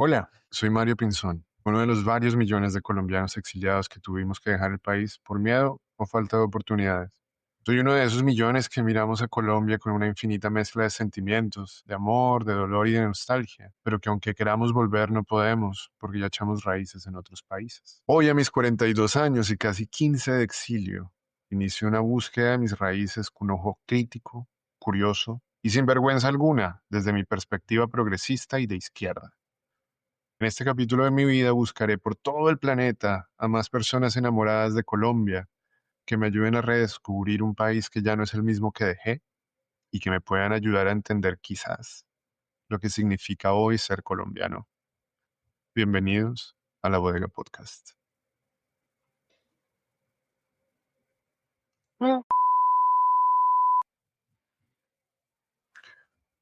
Hola, soy Mario Pinzón, uno de los varios millones de colombianos exiliados que tuvimos que dejar el país por miedo o falta de oportunidades. Soy uno de esos millones que miramos a Colombia con una infinita mezcla de sentimientos, de amor, de dolor y de nostalgia, pero que aunque queramos volver no podemos porque ya echamos raíces en otros países. Hoy a mis 42 años y casi 15 de exilio, inicio una búsqueda de mis raíces con ojo crítico, curioso y sin vergüenza alguna desde mi perspectiva progresista y de izquierda. En este capítulo de mi vida buscaré por todo el planeta a más personas enamoradas de Colombia que me ayuden a redescubrir un país que ya no es el mismo que dejé y que me puedan ayudar a entender quizás lo que significa hoy ser colombiano. Bienvenidos a la Bodega Podcast.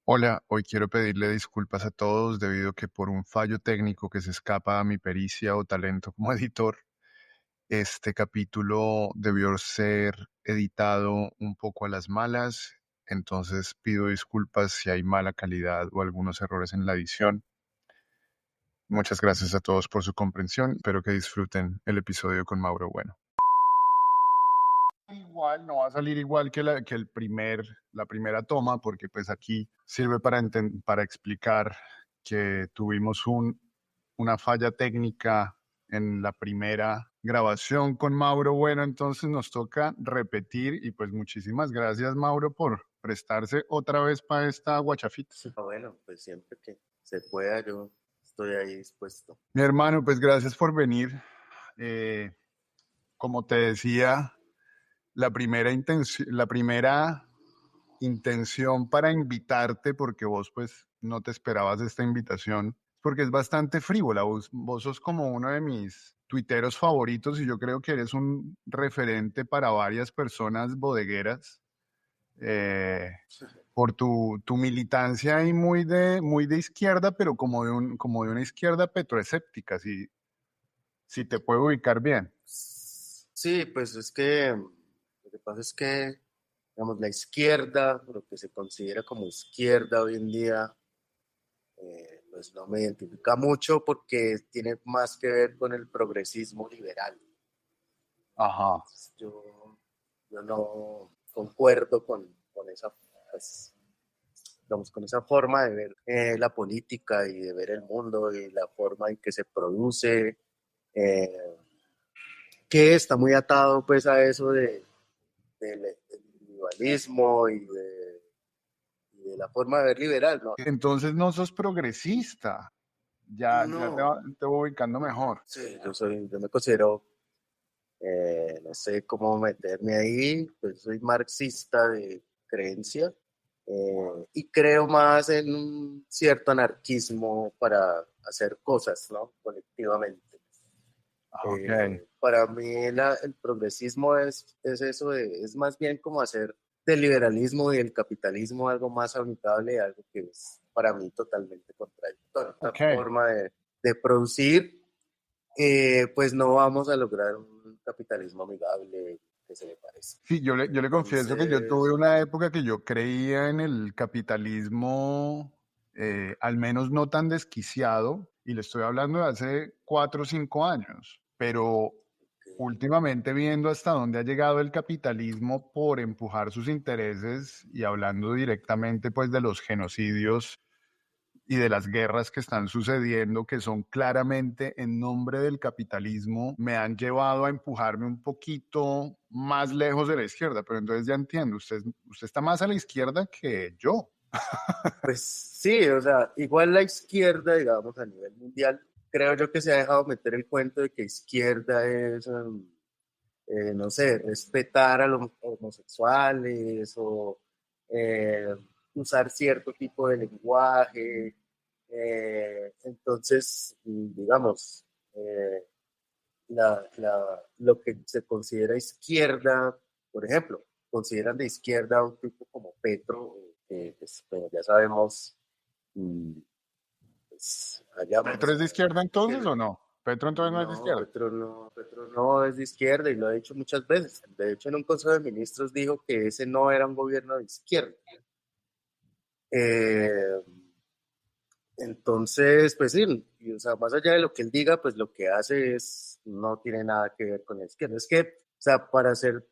Hola, hoy quiero pedirle disculpas a todos debido a que por un fallo técnico que se escapa a mi pericia o talento como editor, este capítulo debió ser editado un poco a las malas, entonces pido disculpas si hay mala calidad o algunos errores en la edición. Muchas gracias a todos por su comprensión. Espero que disfruten el episodio con Mauro Bueno. Igual, no va a salir igual que la primera toma, porque pues aquí sirve para explicar que tuvimos una falla técnica en la primera grabación con Mauro. Bueno, entonces nos toca repetir y pues muchísimas gracias, Mauro, por prestarse otra vez para esta guachafita. Bueno, pues siempre que se pueda, yo estoy ahí dispuesto. Mi hermano, pues gracias por venir. Eh, Como te decía, la primera intención para invitarte, porque vos pues no te esperabas esta invitación, porque es bastante frívola. Vos sos como uno de mis tuiteros favoritos y yo creo que eres un referente para varias personas bodegueras por tu militancia y muy de izquierda, pero como de una izquierda petroescéptica, si te puedo ubicar bien. Sí, pues es que lo que pasa es que, digamos, la izquierda, lo que se considera como izquierda hoy en día, pues no me identifica mucho porque tiene más que ver con el progresismo liberal. Ajá. Entonces, yo no concuerdo con esa, pues, digamos, con esa forma de ver la política y de ver el mundo y la forma en que se produce. Eh, que está muy atado pues a eso del individualismo y de la forma de ver liberal, ¿no? Entonces no sos progresista. Ya No, te voy ubicando mejor. sí, yo me considero, no sé cómo meterme ahí, pues soy marxista de creencia y creo más en un cierto anarquismo para hacer cosas, ¿no? Colectivamente. Ok. Para mí el progresismo es eso, es más bien como hacer del liberalismo y el capitalismo algo más amigable, algo que es para mí totalmente contradictorio. La Ok. forma de producir, pues no vamos a lograr un capitalismo amigable que se le parezca. Sí, yo le confieso que yo tuve Entonces, una época que yo creía en el capitalismo, al menos no tan desquiciado, y le estoy hablando de hace 4 o 5 años, pero últimamente viendo hasta dónde ha llegado el capitalismo por empujar sus intereses y hablando directamente pues de los genocidios y de las guerras que están sucediendo, que son claramente en nombre del capitalismo, me han llevado a empujarme un poquito más lejos de la izquierda. Pero entonces ya entiendo, usted está más a la izquierda que yo. pues sí, o sea, igual la izquierda, digamos, a nivel mundial, creo yo que se ha dejado meter el cuento de que izquierda es no sé, respetar a los homosexuales o eh, usar cierto tipo de lenguaje. Entonces, digamos, eh, lo que se considera izquierda, por ejemplo, consideran de izquierda a un tipo como Petro, que pues, bueno, ya sabemos, mm, pues, allá ¿Petro pues, es de izquierda entonces que o no? ¿Petro entonces no es de no, izquierda? Petro no es de izquierda y lo ha dicho muchas veces. De hecho, en un Consejo de Ministros dijo que ese no era un gobierno de izquierda. Eh, Entonces, pues sí, y, o sea, más allá de lo que él diga, pues lo que hace es, no tiene nada que ver con la izquierda. Es que, o sea, para ser,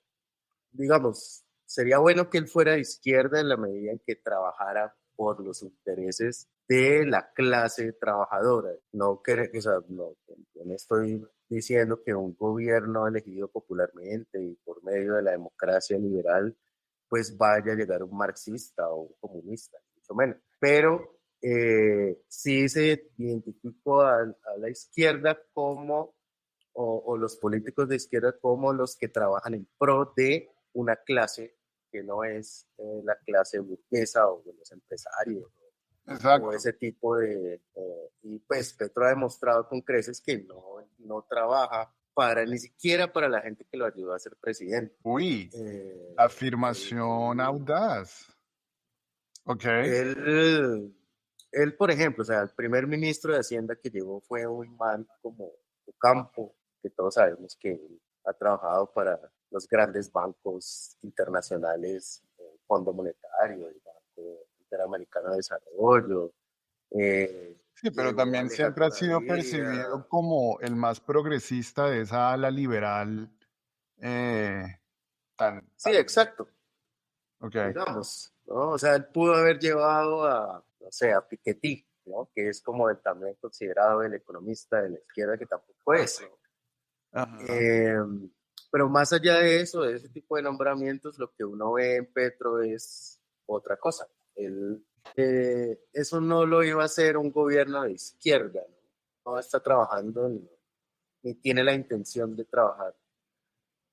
digamos, sería bueno que él fuera de izquierda en la medida en que trabajara por los intereses de la clase trabajadora. No que, o sea, no, yo no estoy diciendo que un gobierno elegido popularmente y por medio de la democracia liberal, pues vaya a llegar un marxista o un comunista, mucho menos. Pero sí se identificó a la izquierda como o los políticos de izquierda como los que trabajan en pro de una clase que no es la clase burguesa o de los empresarios o Exacto. ese tipo de... y pues Petro ha demostrado con creces que no trabaja para ni siquiera para la gente que lo ayudó a ser presidente. Uy, afirmación Él, audaz. Ok. él, él, por ejemplo, o sea, el primer ministro de Hacienda que llegó fue un man como Ocampo, que todos sabemos que ha trabajado para los grandes bancos internacionales, Fondo Monetario, el Banco Interamericano de Desarrollo. Sí, pero Llegó también siempre Alejandro ha sido Gaviria. percibido como el más progresista de esa ala liberal eh, Sí, exacto, ok. digamos, ¿no? O sea, él pudo haber llevado a, no sé, a Piketty, ¿no? Que es como el también considerado el economista de la izquierda, que tampoco es, ¿no? Ajá. Eh, pero más allá de eso, de ese tipo de nombramientos, lo que uno ve en Petro es otra cosa. Él, eso no lo iba a hacer un gobierno de izquierda, ¿no? No está trabajando ni tiene la intención de trabajar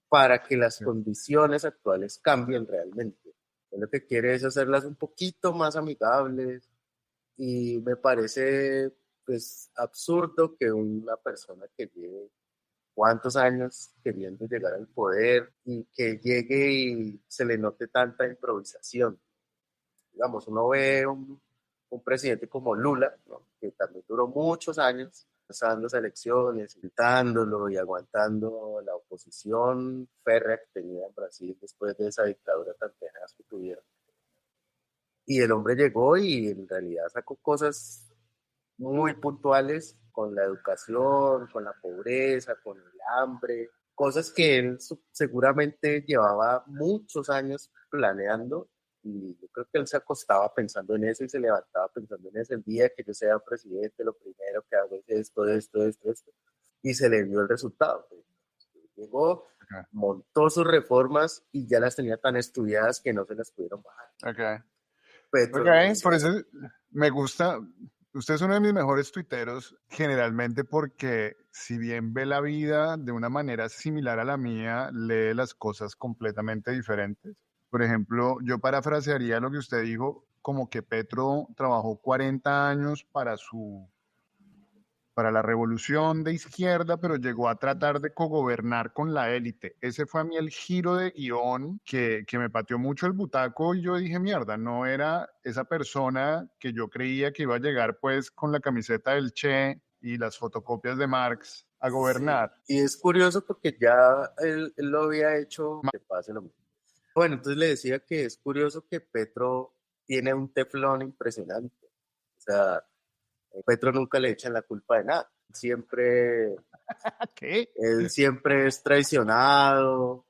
para que las condiciones actuales cambien realmente. Él lo que quiere es hacerlas un poquito más amigables y me parece pues absurdo que una persona que lleve cuántos años queriendo llegar al poder y que llegue y se le note tanta improvisación. Digamos, uno ve un presidente como Lula, ¿no? Que también duró muchos años pasando las elecciones, gritándolo y aguantando la oposición férrea que tenía en Brasil después de esa dictadura tan tenaz que tuvieron. Y el hombre llegó y en realidad sacó cosas muy puntuales con la educación, con la pobreza, con el hambre, cosas que él seguramente llevaba muchos años planeando y yo creo que él se acostaba pensando en eso y se levantaba pensando en eso. El día que yo sea presidente, lo primero que hago es esto, y se le dio el resultado. Llegó, Ok. montó sus reformas y ya las tenía tan estudiadas que no se las pudieron bajar. Ok. Petro no Ok, hizo por eso. eso me gusta. Usted es uno de mis mejores tuiteros, generalmente porque si bien ve la vida de una manera similar a la mía, lee las cosas completamente diferentes. Por ejemplo, yo parafrasearía lo que usted dijo, como que Petro trabajó 40 años para la revolución de izquierda, pero llegó a tratar de cogobernar con la élite. Ese fue a mí el giro de guión que me pateó mucho el butaco y yo dije, mierda, no era esa persona que yo creía que iba a llegar pues con la camiseta del Che y las fotocopias de Marx a Sí, gobernar. y es curioso porque ya él lo había hecho que pase lo mismo. Bueno, entonces le decía que es curioso que Petro tiene un teflón impresionante. O sea, Petro nunca le echan la culpa de nada. ¿Qué? Él siempre es traicionado.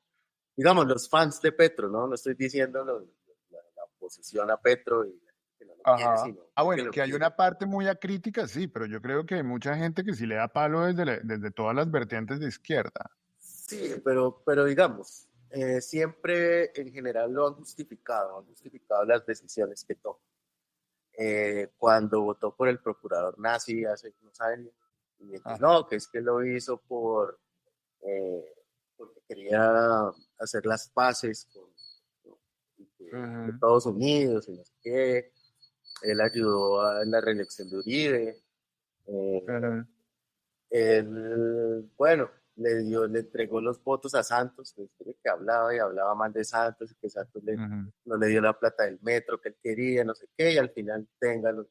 Digamos, los fans de Petro, ¿no? No estoy diciendo la oposición a Petro y la gente que no lo quiere, Ajá. sino Ah, que bueno, lo que hay una quiere. parte muy acrítica, sí, pero yo creo que hay mucha gente que sí le da palo desde todas las vertientes de izquierda. Sí, pero digamos, siempre en general lo han justificado las decisiones que toma. Cuando votó por el procurador nazi hace unos años, y entonces, Ajá. no, que es que lo hizo eh, porque quería hacer las paces de Ujú, Estados Unidos y no sé qué. Él ayudó en la reelección de Uribe. Eh, ujú, Él, bueno, le entregó los votos a Santos, que hablaba y hablaba mal de Santos, y que Santos ujú. no le dio la plata del metro que él quería, no sé qué, y al final tenga los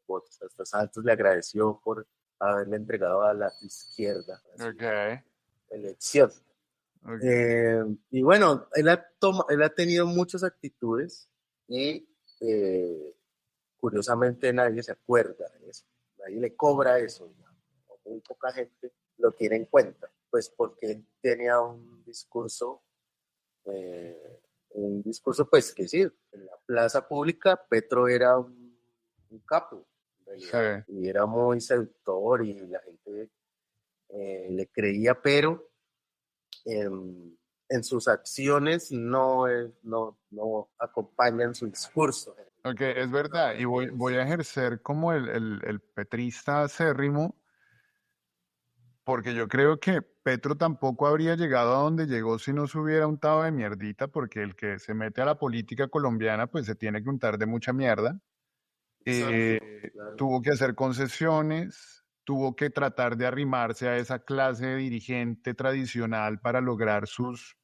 votos. Hasta Santos le agradeció por haberle entregado a la izquierda a su Ok, elección. ok. Y bueno, él ha tenido muchas actitudes y eh, curiosamente nadie se acuerda de eso, nadie le cobra eso, ¿no? Muy poca gente lo tiene en cuenta, pues porque él tenía un discurso pues que sí, en la plaza pública Petro era un capo, en Sí. realidad, y era muy seductor y la gente le creía, pero en sus acciones no acompañan su discurso. Ok, es verdad, y voy a ejercer como el petrista acérrimo, porque yo creo que Petro tampoco habría llegado a donde llegó si no se hubiera untado de mierdita, porque el que se mete a la política colombiana, pues se tiene que untar de mucha mierda. Exacto, claro. Tuvo que hacer concesiones, tuvo que tratar de arrimarse a esa clase de dirigente tradicional para lograr sus,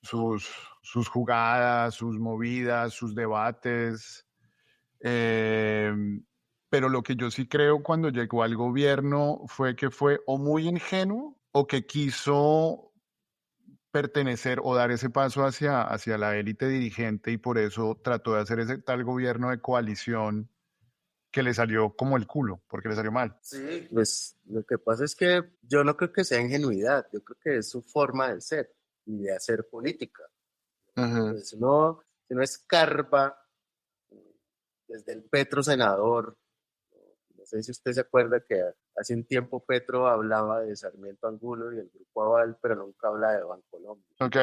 sus jugadas, sus movidas, sus debates. Eh, pero lo que yo sí creo cuando llegó al gobierno fue que fue o muy ingenuo o que quiso pertenecer o dar ese paso hacia la élite dirigente y por eso trató de hacer ese tal gobierno de coalición que le salió como el culo, porque le salió mal. Sí, pues lo que pasa es que yo no creo que sea ingenuidad, yo creo que es su forma de ser y de hacer política. Ajá. Pues si no escarba desde el Petro senador, no sé si usted se acuerda que hace un tiempo Petro hablaba de Sarmiento Angulo y el Grupo Aval, pero nunca habla de Bancolombia. Ok.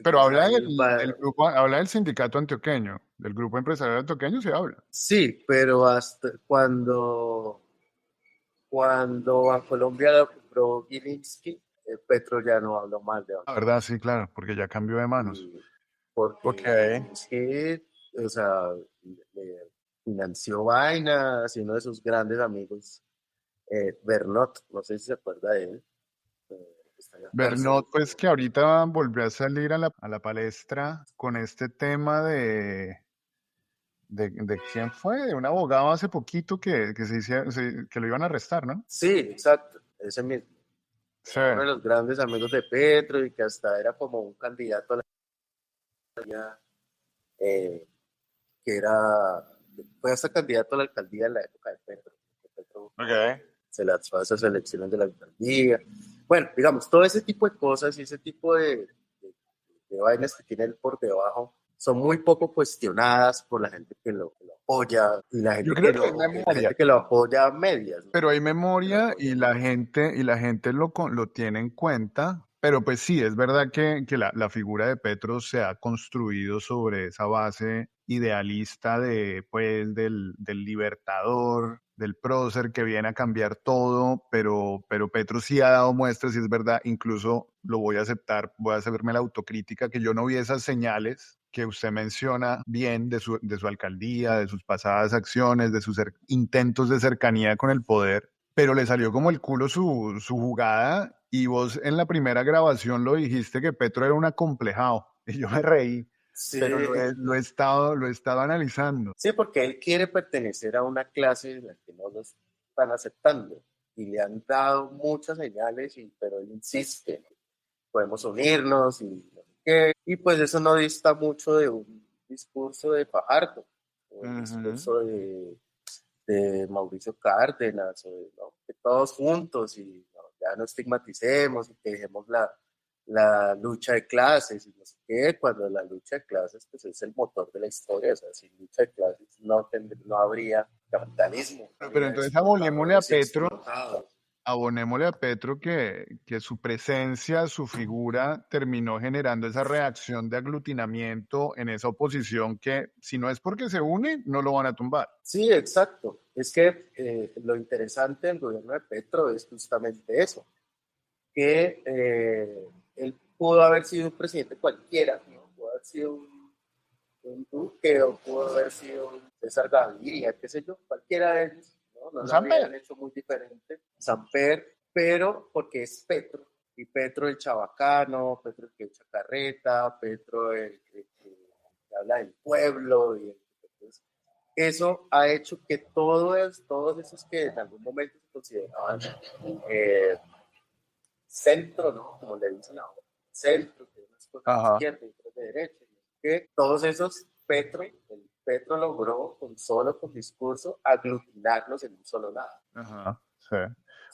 Pero Entonces habla ahí va, del grupo, habla del sindicato antioqueño, del grupo empresarial antioqueño se habla. sí, pero hasta cuando Bancolombia lo compró Gilinski, Petro ya no habló mal de La Bancolombia. verdad, sí, claro, porque ya cambió de manos. Y Ok. porque Gilinski, o sea, le financió vainas y uno de sus grandes amigos, Bernot, no sé si se acuerda de él, está en la cárcel. Bernot, pues que ahorita volvió a salir a la palestra con este tema de quién fue, de un abogado hace poquito que que lo iban a arrestar, ¿no? Sí, exacto, ese mismo. Sí. Uno de los grandes amigos de Petro y que hasta era como un candidato a la eh, que era, fue hasta candidato a la alcaldía en la época de Petro. Petro Ok. se lanzó a esas elecciones de la alcaldía. Bueno, digamos, todo ese tipo de cosas y ese tipo de vainas que tiene él por debajo son muy poco cuestionadas por la gente que lo apoya y Yo creo que hay la memoria. gente que lo apoya a medias, ¿no? Pero hay Que lo memoria apoya. y la gente lo tiene en cuenta. Pero pues sí, es verdad que la figura de Petro se ha construido sobre esa base idealista de, pues, del libertador, del prócer que viene a cambiar todo, pero Petro sí ha dado muestras y es verdad, incluso lo voy a aceptar, voy a hacerme la autocrítica, que yo no vi esas señales que usted menciona bien de su alcaldía, de sus pasadas acciones, de sus intentos de cercanía con el poder, pero le salió como el culo su jugada y vos en la primera grabación lo dijiste que Petro era un acomplejado y yo me reí, Sí, pero lo he estado analizando. sí, porque él quiere pertenecer a una clase en la que no lo están aceptando y le han dado muchas señales, pero él insiste, ¿no? Podemos unirnos y no sé qué. Y pues eso no dista mucho de un discurso de Fajardo, o el Ujú. discurso de Mauricio Cárdenas, o ¿no? Que todos juntos y ¿no? Ya no estigmaticemos y que dejemos la lucha de clases y no sé qué, cuando la lucha de clases pues es el motor de la historia, o sea, sin lucha de clases no habría capitalismo, Pero habría entonces abonémosle a explotadores y Petro. explotados. Abonémosle a Petro que su presencia, su figura terminó generando esa reacción de aglutinamiento en esa oposición que si no es porque se une, no lo van a tumbar. Sí, exacto. Es que lo interesante del gobierno de Petro es justamente eso, que él pudo haber sido un presidente cualquiera, ¿no? Pudo haber sido un Duque o pudo haber sido un César Gaviria, qué sé yo, cualquiera de ellos, ¿no? No lo Samper. habrían hecho muy diferente, Samper, pero porque es Petro, y Petro el chabacano, Petro el que echa carreta, Petro que habla del pueblo, y entonces, eso ha hecho que todos esos que en algún momento se consideraban eh, centro, ¿no? Como le dicen ahora, centro, que unas cosas de Ajá. izquierda y otras de derecha, que todos esos, Petro, el Petro logró con discurso aglutinarlos en un solo lado, Ajá, sí.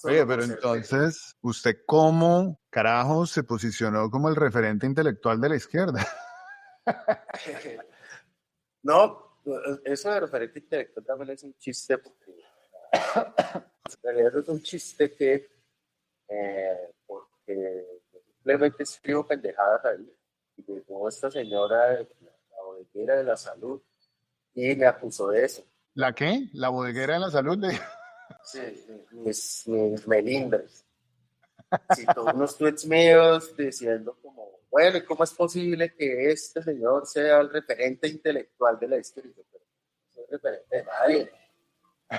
Oye, solo por pero ser Petro. entonces, ¿usted cómo carajo se posicionó como el referente intelectual de la izquierda? No, eso de referente intelectual también es un chiste, porque en realidad es un chiste porque yo simplemente escribo pendejadas ahí. Y llegó esta señora, la bodeguera de la salud, y me acusó de eso. ¿La qué? ¿La bodeguera de la salud? Sí, mis melindres. Citó unos tweets míos diciendo como, bueno, ¿y cómo es posible que este señor sea el referente intelectual de la historia? Pero no soy referente de nadie, por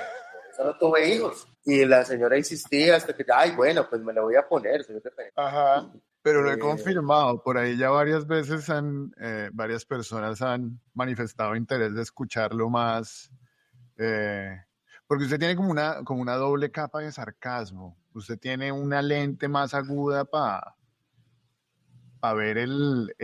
eso no tuve hijos. Y la señora insistía hasta que, ay, bueno, pues me lo voy a poner, soy referente. Ajá. Pero lo he Eh, confirmado. Por ahí ya varias veces varias personas han manifestado interés de escucharlo más. eh, Porque usted tiene como una doble capa de sarcasmo. Usted tiene una lente más aguda para ver el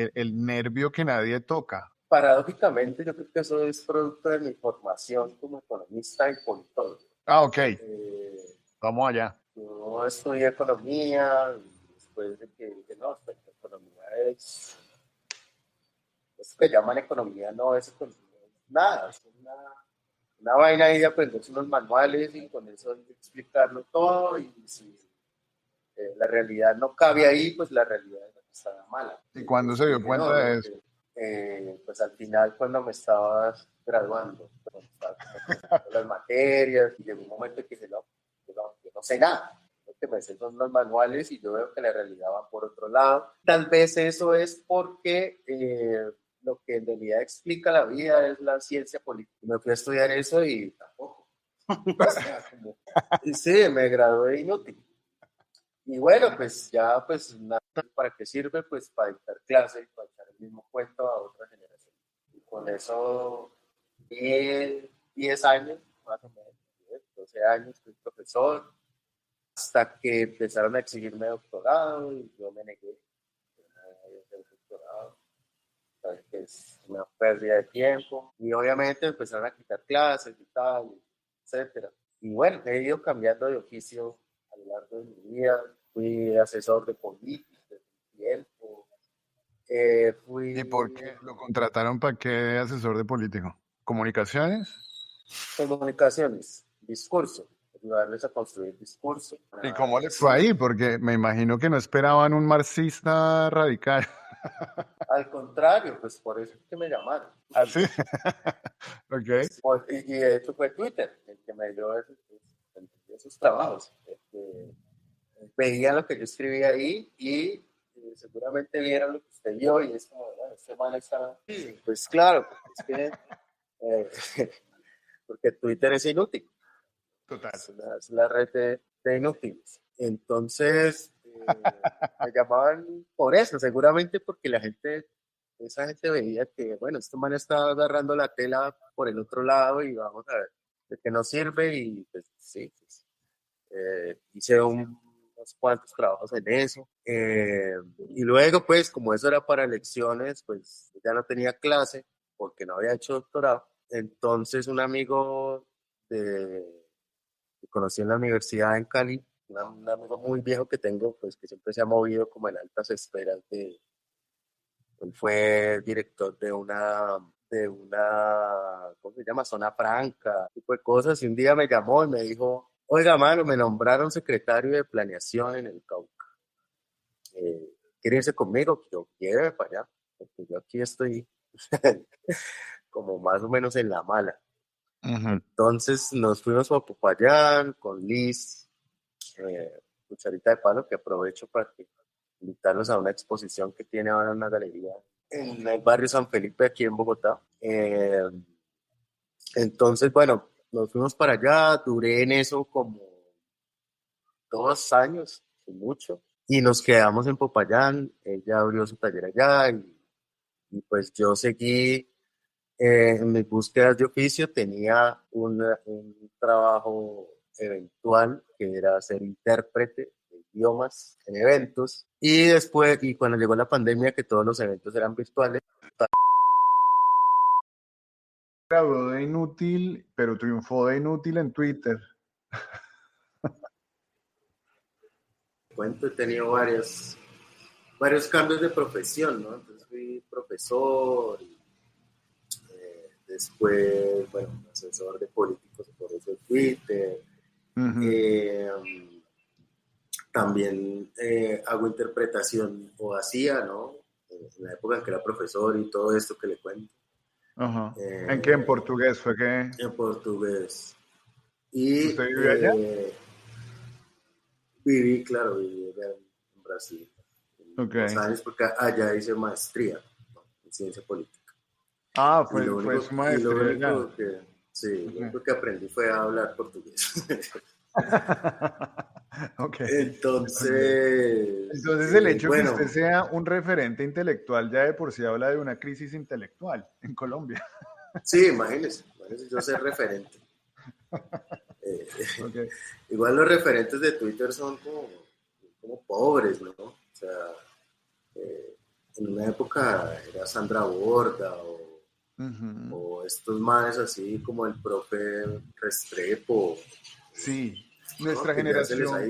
nervio que nadie toca. Paradójicamente, yo creo que eso es producto de mi formación como economista y politólogo. Ah, ok. Eh, Vamos allá. yo estudié economía, y después de que dije, no, pues, la economía es, eso que llaman economía no es economía, es nada, es una vaina ahí de aprenderse unos manuales y con eso hay que explicarlo todo, y si la realidad no cabe ahí, pues la realidad está mala. ¿Y cuándo Entonces se dio dije, no, cuenta de eso? pues al final cuando me estaba graduando, cuando estaba como terminando las materias, y llegó un momento en que dije, no, yo no sé nada. Lo que me sé son los manuales y yo veo que la realidad va por otro lado. Tal vez eso es porque lo que en realidad explica la vida es la ciencia política. Me fui a estudiar eso y tampoco. O sea, como, sí, me gradué inútil. Y bueno, pues ya, pues nada, ¿para qué sirve? Pues para dictar clases, para echar el mismo cuento a otra generación. Y con eso, 10 años, más o menos, 10, 12 años, fui profesor, hasta que empezaron a exigirme doctorado y yo me negué. Yo no voy a hacer doctorado, sabes que es una pérdida de tiempo. Y obviamente empezaron a quitar clases y tal, etcétera. Y bueno, he ido cambiando de oficio a lo largo de mi vida. Fui asesor de política de tiempo. ¿Y por Fui qué lo contrataron para qué de asesor de político? ¿Comunicaciones? comunicaciones, discurso, ayudarles a construir discurso. ¿Y cómo le fue ahí? Porque me imagino que no esperaban un marxista radical. Al contrario, pues por eso es que me llamaron. ¿Así? Ok. Y de hecho fue Twitter el que me dio esos trabajos. Veían lo que yo escribía ahí y seguramente vieron lo que usted vio y es como, bueno, este man está... Sí, pues claro, porque es que porque Twitter es inútil, Total. es la red de inútiles. Entonces, me llamaban por eso, seguramente porque esa gente veía que, bueno, este man está agarrando la tela por el otro lado y vamos a ver de qué nos sirve y pues sí, pues, hice unos cuantos trabajos en eso. Y luego, pues, como eso era para elecciones, pues ya no tenía clase porque no había hecho doctorado. Entonces, un amigo que conocí en la universidad en Cali, un amigo muy viejo que tengo, pues que siempre se ha movido como en altas esferas él fue director ¿cómo se llama? Zona Franca, tipo de cosas. Y un día me llamó y me dijo, oiga, mano, me nombraron secretario de planeación en el Cauca. ¿Quiere irse conmigo? Yo, lléveme para allá, porque yo aquí estoy como más o menos en la mala. Ujú. Entonces nos fuimos a Popayán con Liz, Cucharita de Palo, que aprovecho para invitarlos a una exposición que tiene ahora una galería en el barrio San Felipe, aquí en Bogotá. Entonces, bueno, nos fuimos para allá, duré en eso como 2 años, mucho, y nos quedamos en Popayán, ella abrió su taller allá y pues yo seguí en mis búsquedas de oficio, tenía un trabajo eventual que era ser intérprete de idiomas en eventos, y después, y cuando llegó la pandemia, que todos los eventos eran virtuales, graduó de inútil, pero triunfó de inútil en Twitter. Cuento, he tenido varios cambios de profesión, ¿no? Entonces fui profesor, y, después, bueno, asesor de políticos por eso de Twitter. También hago interpretación o hacía, ¿no? En la época en que era profesor y todo esto que le cuento. ¿En qué? ¿En portugués fue que? En portugués. Y ¿Usted vivió allá? Viví allá en Brasil. Okay. 2 años, porque allá hice maestría, ¿no? En ciencia política. Fue su maestría allá. Lo único que aprendí fue a hablar portugués. Okay. Entonces el hecho de que usted sea un referente intelectual ya de por sí habla de una crisis intelectual en Colombia. Sí, imagínese yo ser referente. Okay. Igual los referentes de Twitter son como pobres, ¿no? O sea, en una época era Sandra Borda o estos manes así como el profe Restrepo. Sí. Nuestra generación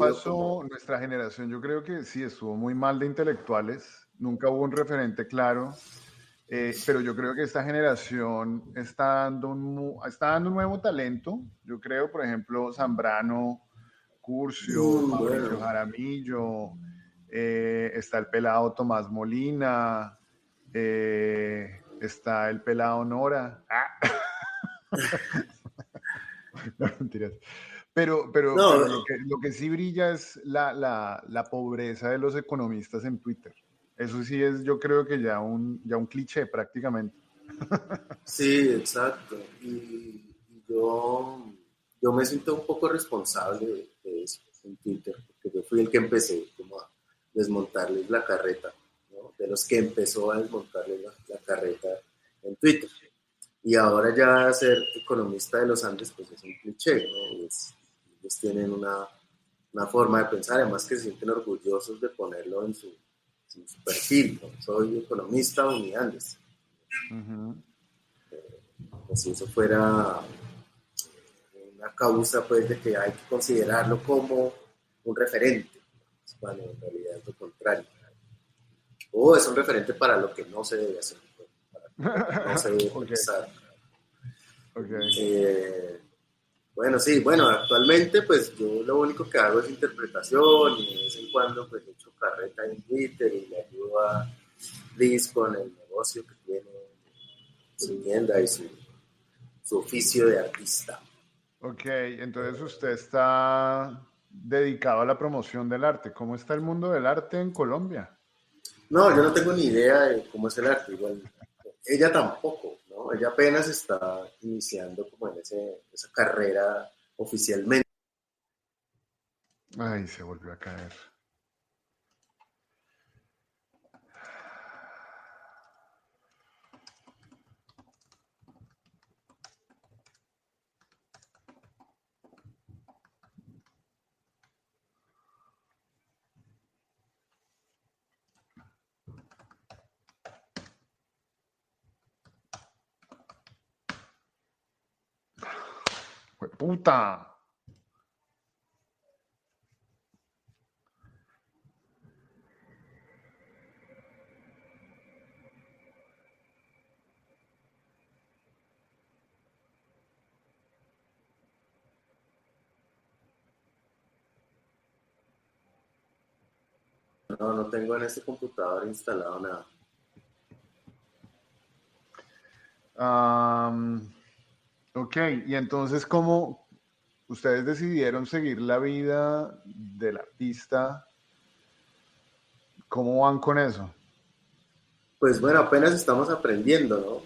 nuestra generación yo creo que sí estuvo muy mal de intelectuales, nunca hubo un referente claro, pero yo creo que esta generación está dando un nuevo talento, yo creo, por ejemplo, Zambrano, Curcio, Mauricio Jaramillo, está el pelado Tomás Molina, está el pelado Nora. No, mentiras. Pero lo que sí brilla es la pobreza de los economistas en Twitter. Eso sí es, yo creo que ya un cliché prácticamente. Sí, exacto. Y yo me siento un poco responsable de eso en Twitter, porque yo fui el que empecé como a desmontarles la carreta, ¿no? De los que empezó a desmontarles la carreta en Twitter. Y ahora ya ser economista de los Andes, pues es un cliché, ¿no? Ellos tienen una forma de pensar, además que se sienten orgullosos de ponerlo en su perfil, ¿no? Soy economista de Uniandes. Como si eso fuera una causa, pues, de que hay que considerarlo como un referente, cuando en realidad es lo contrario. O es un referente para lo que no se debe hacer, para lo que no se debe pensar. Bueno, sí, actualmente pues yo lo único que hago es interpretación y de vez en cuando pues echo carreta en Twitter y le ayudo a Liz con el negocio que tiene, su tienda y su oficio de artista. Ok, entonces usted está dedicado a la promoción del arte. ¿Cómo está el mundo del arte en Colombia? No, yo no tengo ni idea de cómo es el arte, igual ella tampoco, ¿no? Ella apenas está iniciando como en esa carrera oficialmente. Ay, se volvió a caer. ¡Puta! No tengo en este computador instalado nada. Ok, y entonces, ¿cómo ustedes decidieron seguir la vida del artista? ¿Cómo van con eso? Pues bueno, apenas estamos aprendiendo, ¿no?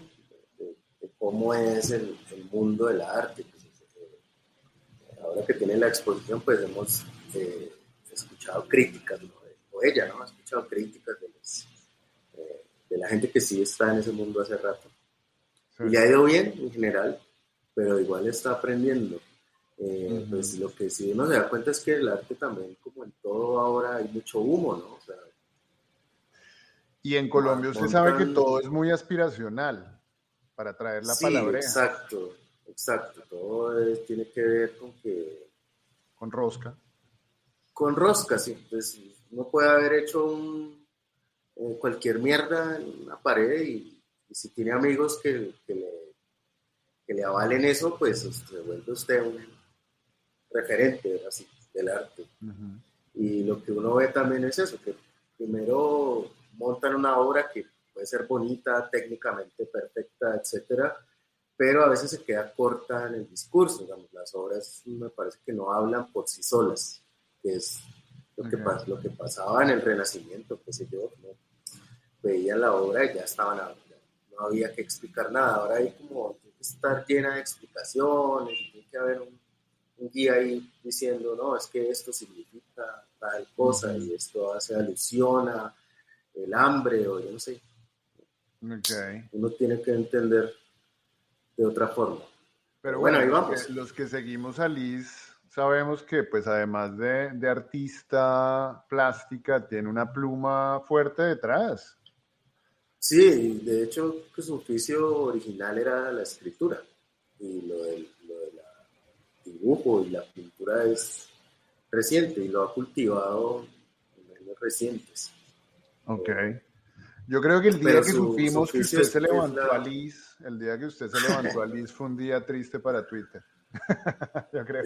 De cómo es el mundo del arte. Ahora que tiene la exposición, pues hemos escuchado críticas, ¿no? O ella, ¿no? Ha escuchado críticas de la gente que sí está en ese mundo hace rato. Sí. Y le ha ido bien en general, pero igual está aprendiendo. Pues lo que sí uno se da cuenta es que el arte también, como en todo ahora, hay mucho humo, ¿no? O sea, y en Colombia usted sabe que todo es muy aspiracional. para traer la Sí, palabreja. exacto. Todo tiene que ver Con rosca. con roscas, sí. Pues uno puede haber hecho cualquier mierda en una pared y si tiene amigos que le avalen eso, pues se vuelve usted un referente así, del arte. Uh-huh. Y lo que uno ve también es eso, que primero montan una obra que puede ser bonita, técnicamente perfecta, etcétera, pero a veces se queda corta en el discurso. Digamos, las obras me parece que no hablan por sí solas, que es lo que pasaba en el Renacimiento, qué sé yo, ¿no? Veían la obra y ya estaban hablando, no había que explicar nada. Ahora hay como, tiene que estar llena de explicaciones, tiene que haber un guía ahí diciendo, no, es que esto significa tal cosa y esto hace alusión a el hambre o yo no sé. Okay. Uno tiene que entender de otra forma. Pero Pero bueno, bueno, ahí vamos. los que seguimos a Liz sabemos que pues además de artista plástica tiene una pluma fuerte detrás. Sí, de hecho, que su oficio original era la escritura y lo del dibujo y la pintura es reciente y lo ha cultivado en años recientes. Ok. Yo creo que el día Pero que su supimos que oficio usted se es levantó a la... Liz, el día que usted se levantó a Liz fue un día triste para Twitter. Yo creo.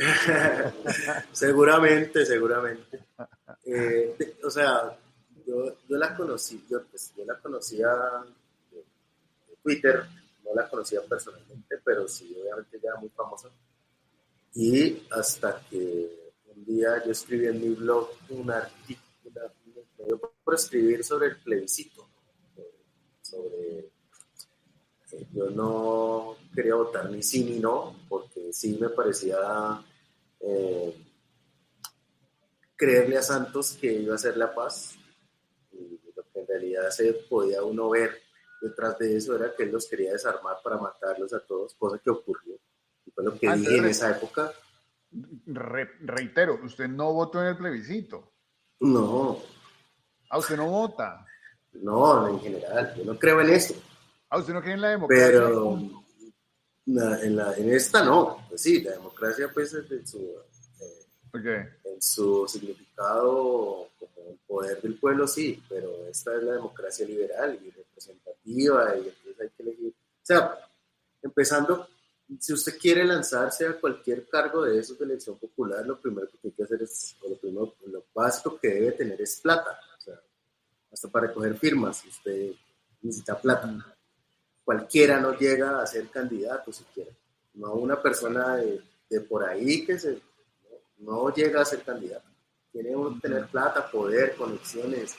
seguramente. O sea, yo la conocí, yo la conocía de Twitter, no la conocía personalmente, pero sí, obviamente ya era muy famosa. Y hasta que un día yo escribí en mi blog un artículo, me dio por escribir sobre el plebiscito, sobre yo no quería votar ni sí ni no, porque sí me parecía eh, creerle a Santos que iba a ser la paz, y lo que en realidad se podía uno ver detrás de eso era que él los quería desarmar para matarlos a todos, cosa que ocurrió. Y fue lo que dije en Entonces, esa época. reitero, usted no votó en el plebiscito. No, Ah, usted no vota. no, en general, yo no creo en eso, Ah, usted no cree en la democracia. pero en esta no, pues sí, la democracia pues Ok. en su significado como el poder del pueblo sí, pero esta es la democracia liberal y representativa y entonces hay que elegir. O sea, empezando, si usted quiere lanzarse a cualquier cargo de esos de elección popular, lo primero que tiene que hacer es, o lo básico que debe tener es plata. O sea, hasta para recoger firmas, usted necesita plata. Cualquiera no llega a ser candidato siquiera. No una persona de por ahí no llega a ser candidato. Tiene uno que tener plata, poder, conexiones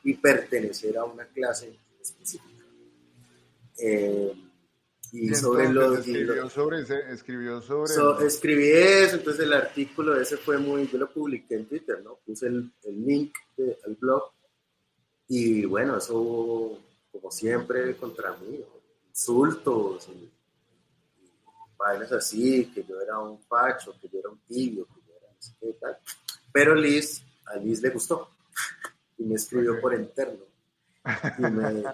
y pertenecer a una clase específica. Y Y sobre entonces los... escribí eso, entonces el artículo ese fue muy... Yo lo publiqué en Twitter, ¿no? Puse el link al blog y bueno, eso como siempre contra mí, ¿no? Insultos y vainas así, que yo era un facho, que yo era un tibio, que yo era no sé qué tal. Pero a Liz le gustó y me escribió Okay. por interno.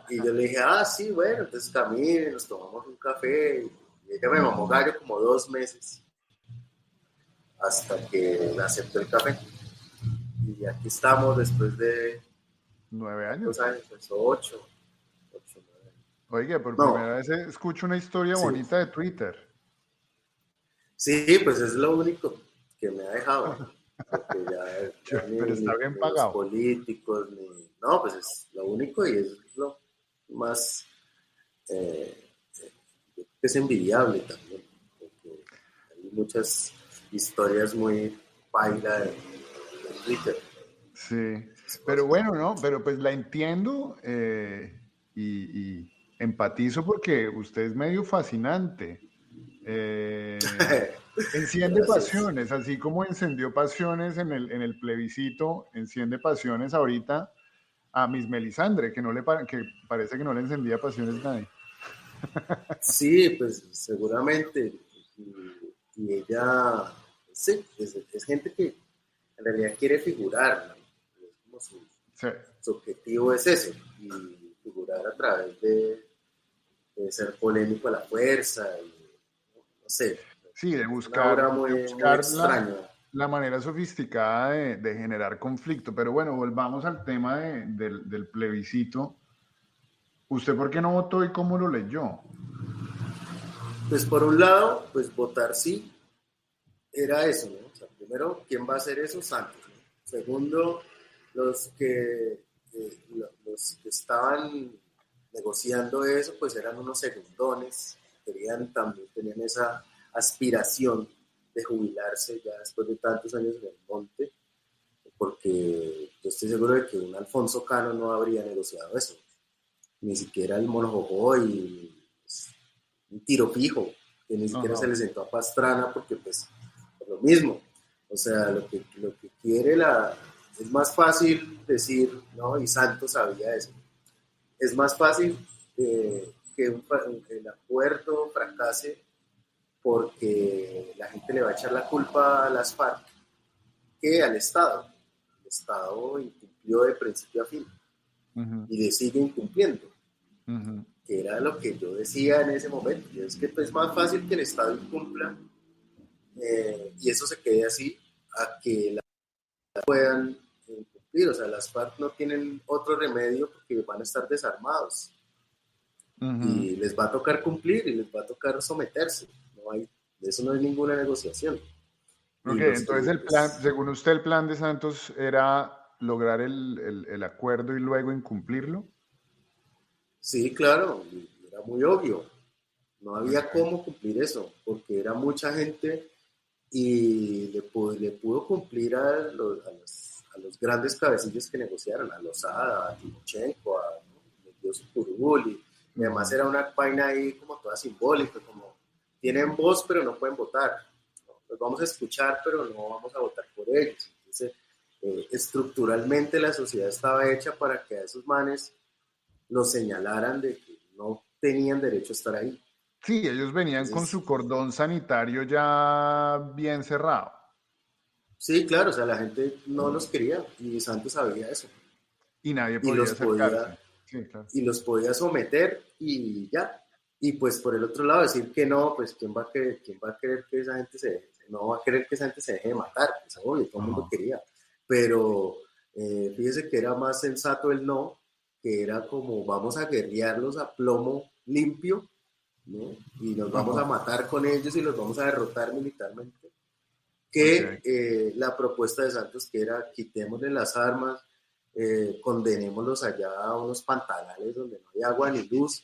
Y yo le dije, ah, sí, bueno, entonces camine, nos tomamos un café. Y ella me mamó gallo como 2 meses hasta que me aceptó el café. Y aquí estamos después de 9 años. 2 años, pues, 8, 9 años. Oiga, por No, primera vez escucho una historia sí. bonita de Twitter. Sí, pues es lo único que me ha dejado, ¿no? Porque ya Pero está bien ni los pagado. políticos, ni... No, pues es lo único y es lo más... es envidiable también, porque hay muchas historias muy paila de Twitter. Sí, pero bueno, ¿no? Pero pues la entiendo y empatizo porque usted es medio fascinante. Enciende Gracias. pasiones, así como encendió pasiones en el plebiscito, enciende pasiones ahorita a Miss Melisandre, que, no le, que parece que no le encendía pasiones a nadie. Sí, pues seguramente. Y ella, sí, es gente que en realidad quiere figurar, ¿no? Es como Sí. su objetivo es ese, y figurar a través de ser polémico a la fuerza, no sé, Sí, es una obra de muy buscar extraña. la manera sofisticada de generar conflicto. Pero bueno, volvamos al tema del plebiscito. ¿Usted por qué no votó y cómo lo leyó? Pues por un lado, pues votar sí, era eso, ¿no? O sea, primero, ¿quién va a hacer eso? Santos, ¿no? Segundo, los que estaban negociando eso, pues eran unos segundones, también tenían esa aspiración de jubilarse ya después de tantos años en el monte, porque yo estoy seguro de que un Alfonso Cano no habría negociado eso, ni siquiera el Mono y pues, un tiro fijo, que ni siquiera se Ajá. le sentó a Pastrana porque pues por lo mismo, o sea, lo que quiere es más fácil decir, ¿no? Y Santos sabía eso, es más fácil que el acuerdo fracase porque la gente le va a echar la culpa a las FARC que al Estado. El Estado incumplió de principio a fin Uh-huh, y le sigue incumpliendo, uh-huh. que era lo que yo decía en ese momento. Y es que es más fácil que el Estado incumpla y eso se quede así a que la puedan cumplir. O sea, las FARC no tienen otro remedio porque van a estar desarmados Uh-huh. y les va a tocar cumplir y les va a tocar someterse. No hay, de eso no hay ninguna negociación. Y Ok, los entonces que, el plan, pues, según usted, el plan de Santos era lograr el acuerdo y luego incumplirlo. sí, claro, era muy obvio. No había Okay. cómo cumplir eso, porque era mucha gente y le pudo cumplir a los grandes cabecillos que negociaron, a Lozada, a Timochenko, a Dios Curul, y además Uh-huh. era una vaina ahí como toda simbólica, como tienen voz pero no pueden votar, ¿no? Los vamos a escuchar pero no vamos a votar por ellos. Entonces, estructuralmente la sociedad estaba hecha para que a esos manes los señalaran de que no tenían derecho a estar ahí. Sí, ellos venían con Entonces, su cordón sanitario ya bien cerrado sí, claro, o sea, la gente no los quería y Santos sabía eso y nadie y podía acercarse. Sí, claro. los podía someter y ya. Y pues por el otro lado decir que no, pues quién va a querer que esa gente no va a querer que esa gente se deje de matar, pues obvio, todo el mundo Ajá. quería. Pero fíjese que era más sensato el no, que era como vamos a guerrearlos a plomo limpio, ¿no? Y nos vamos a Ajá. matar con ellos y los vamos a derrotar militarmente que Ok. la propuesta de Santos, que era quitémosle las armas, condenémoslos allá a unos pantanales donde no hay agua ni luz,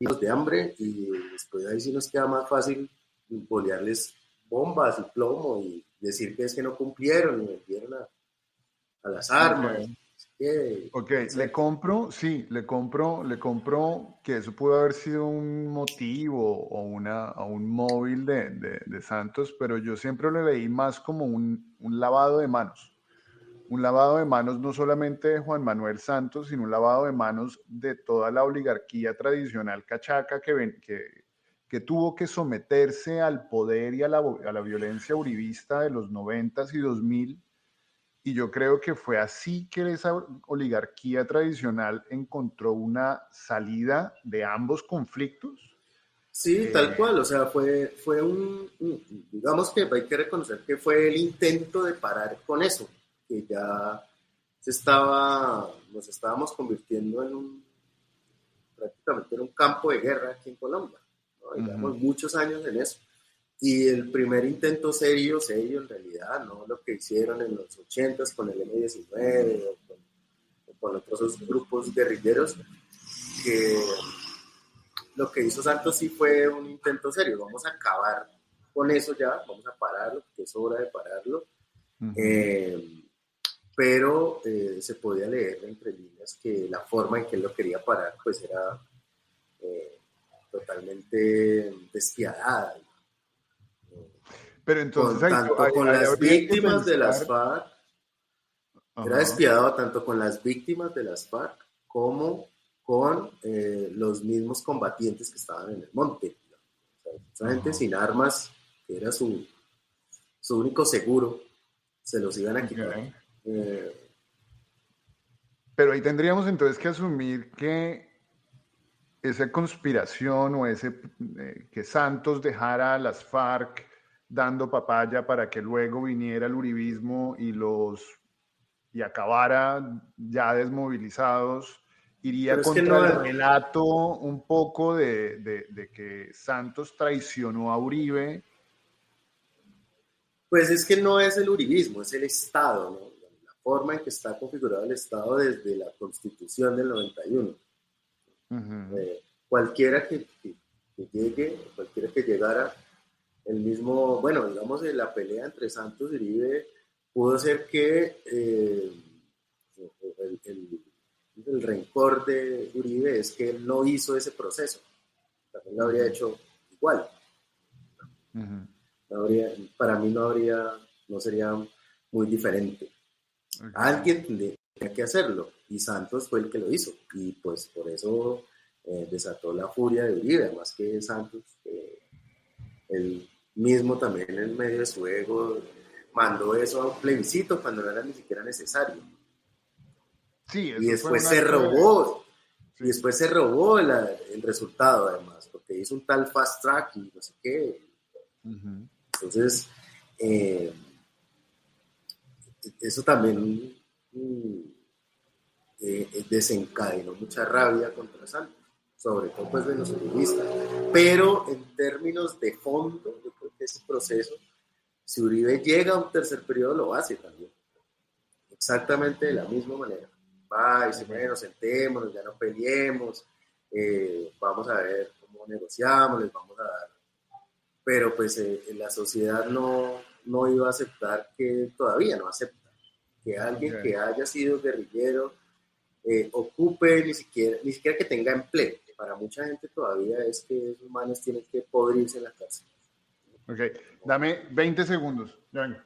y los de hambre, y después ahí sí nos queda más fácil bolearles bombas y plomo y decir que es que no cumplieron y vendieron a las armas. Ok. Que, Ok, le etcétera. compro, sí, le compro que eso pudo haber sido un motivo o un móvil de Santos, pero yo siempre lo leí más como un lavado de manos. Un lavado de manos no solamente de Juan Manuel Santos, sino un lavado de manos de toda la oligarquía tradicional cachaca que tuvo que someterse al poder y a la violencia uribista de los 90s y 2000. Y yo creo que fue así que esa oligarquía tradicional encontró una salida de ambos conflictos. Sí, tal Eh, cual, o sea, fue digamos que hay que reconocer que fue el intento de parar con eso, que ya nos estábamos convirtiendo prácticamente en un campo de guerra aquí en Colombia, ¿no? uh-huh, Llevamos muchos años en eso. Y el primer intento serio, serio en realidad, no lo que hicieron en los 80s con el M-19 o con otros grupos guerrilleros, que lo que hizo Santos sí fue un intento serio, vamos a acabar con eso ya, vamos a pararlo, porque es hora de pararlo, uh-huh. eh, pero se podía leer entre líneas que la forma en que él lo quería parar pues era eh, totalmente despiadada, Pero entonces ahí, tanto con ahí las habría que víctimas de las pensar, FARC, era ajá, despiadado tanto con las víctimas de las FARC como con los mismos combatientes que estaban en el monte. O sea, esa gente ajá, sin armas, que era su único seguro, se los iban a quitar. ok. Eh, Pero ahí tendríamos entonces que asumir que esa conspiración o que Santos dejara a las FARC dando papaya para que luego viniera el uribismo y acabara ya desmovilizados, iría Pero es que contra no, el relato un poco de que Santos traicionó a Uribe. pues es que no es el uribismo, es el Estado, ¿no? La forma en que está configurado el Estado desde la Constitución del 91. Cualquiera que llegue, cualquiera que llegara, el mismo, bueno, digamos, la pelea entre Santos y Uribe pudo ser que el rencor de Uribe es que él no hizo ese proceso, también lo habría hecho igual. No habría, para mí no sería muy diferente. Alguien tendría que hacerlo y Santos fue el que lo hizo y pues por eso desató la furia de Uribe, más que Santos, él mismo también en medio de su ego mandó eso a un plebiscito cuando no era ni siquiera necesario. Sí, Y eso fue después un se acto robó, sí. y después se robó el resultado además, porque hizo un tal fast track y no sé qué. Entonces, eso también desencadenó mucha rabia contra Santos, sobre todo pues de los uribistas. Pero en términos de fondo, yo creo que ese proceso, si Uribe llega a un tercer periodo, lo hace también. Exactamente de la misma manera. Va y dice, bueno, sentémonos, ya no peleemos, vamos a ver cómo negociamos, les vamos a dar. Pero pues la sociedad no iba a aceptar, que todavía no acepta, que alguien que haya sido guerrillero ocupe ni siquiera que tenga empleo. Para mucha gente todavía es que esos manes tienen que podrirse en la cárcel. Ok, dame 20 segundos. Ya vengo.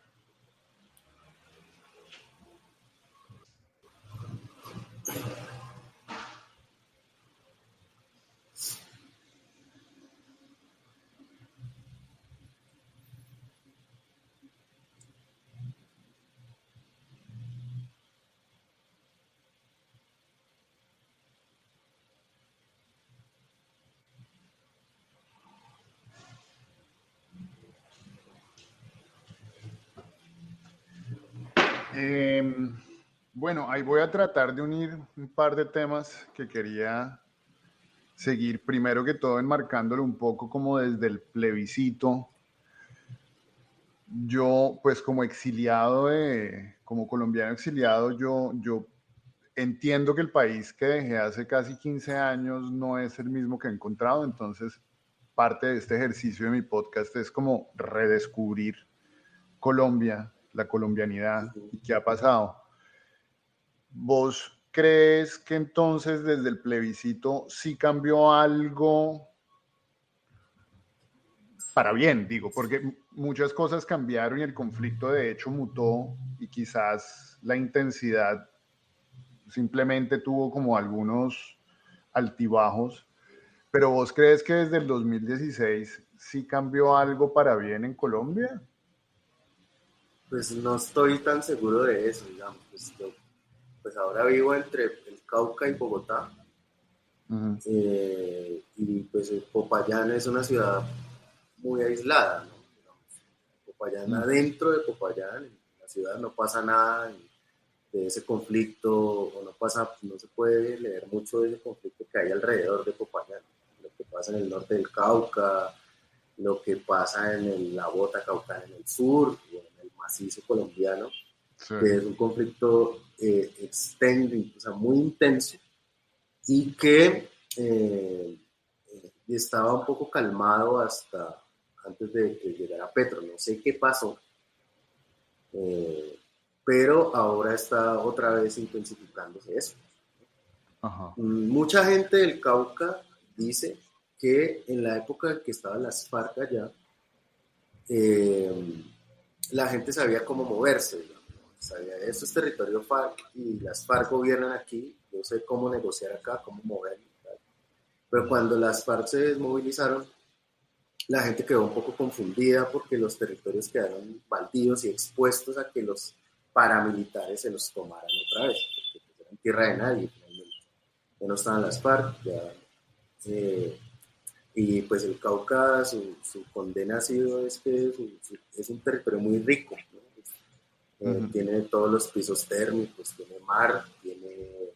Bueno, ahí voy a tratar de unir un par de temas que quería seguir, primero que todo enmarcándolo un poco como desde el plebiscito. Yo, pues como exiliado, como colombiano exiliado, yo entiendo que el país que dejé hace casi 15 años no es el mismo que he encontrado, entonces parte de este ejercicio de mi podcast es como redescubrir Colombia, la colombianidad y qué ha pasado. ¿Vos crees que entonces desde el plebiscito sí cambió algo para bien? Digo, porque muchas cosas cambiaron y el conflicto de hecho mutó y quizás la intensidad simplemente tuvo como algunos altibajos. Pero ¿vos crees que desde el 2016 sí cambió algo para bien en Colombia? Pues no estoy tan seguro de eso, digamos. Pues ahora vivo entre el Cauca y Bogotá. Y pues Popayán es una ciudad muy aislada, ¿no? Popayán, adentro de Popayán, en la ciudad no pasa nada de ese conflicto, o no se puede leer mucho de ese conflicto que hay alrededor de Popayán, lo que pasa en el norte del Cauca, lo que pasa en la bota caucana en el sur, y en el macizo colombiano, que es un conflicto extendido, o sea, muy intenso, y que estaba un poco calmado hasta antes de que llegara Petro. No sé qué pasó, pero ahora está otra vez intensificándose eso. Ajá. Mucha gente del Cauca dice que en la época en que estaban las FARC allá, la gente sabía cómo moverse, digamos. Sabía, esto es territorio FARC y las FARC gobiernan aquí, yo sé cómo negociar acá, cómo moverme. Pero cuando las FARC se desmovilizaron, la gente quedó un poco confundida porque los territorios quedaron baldíos y expuestos a que los paramilitares se los tomaran otra vez, porque pues eran tierra de nadie finalmente. Ya no estaban las FARC, ya Y pues el Cauca, su condena ha sido es que es un territorio muy rico, ¿no? Tiene todos los pisos térmicos, tiene mar, tiene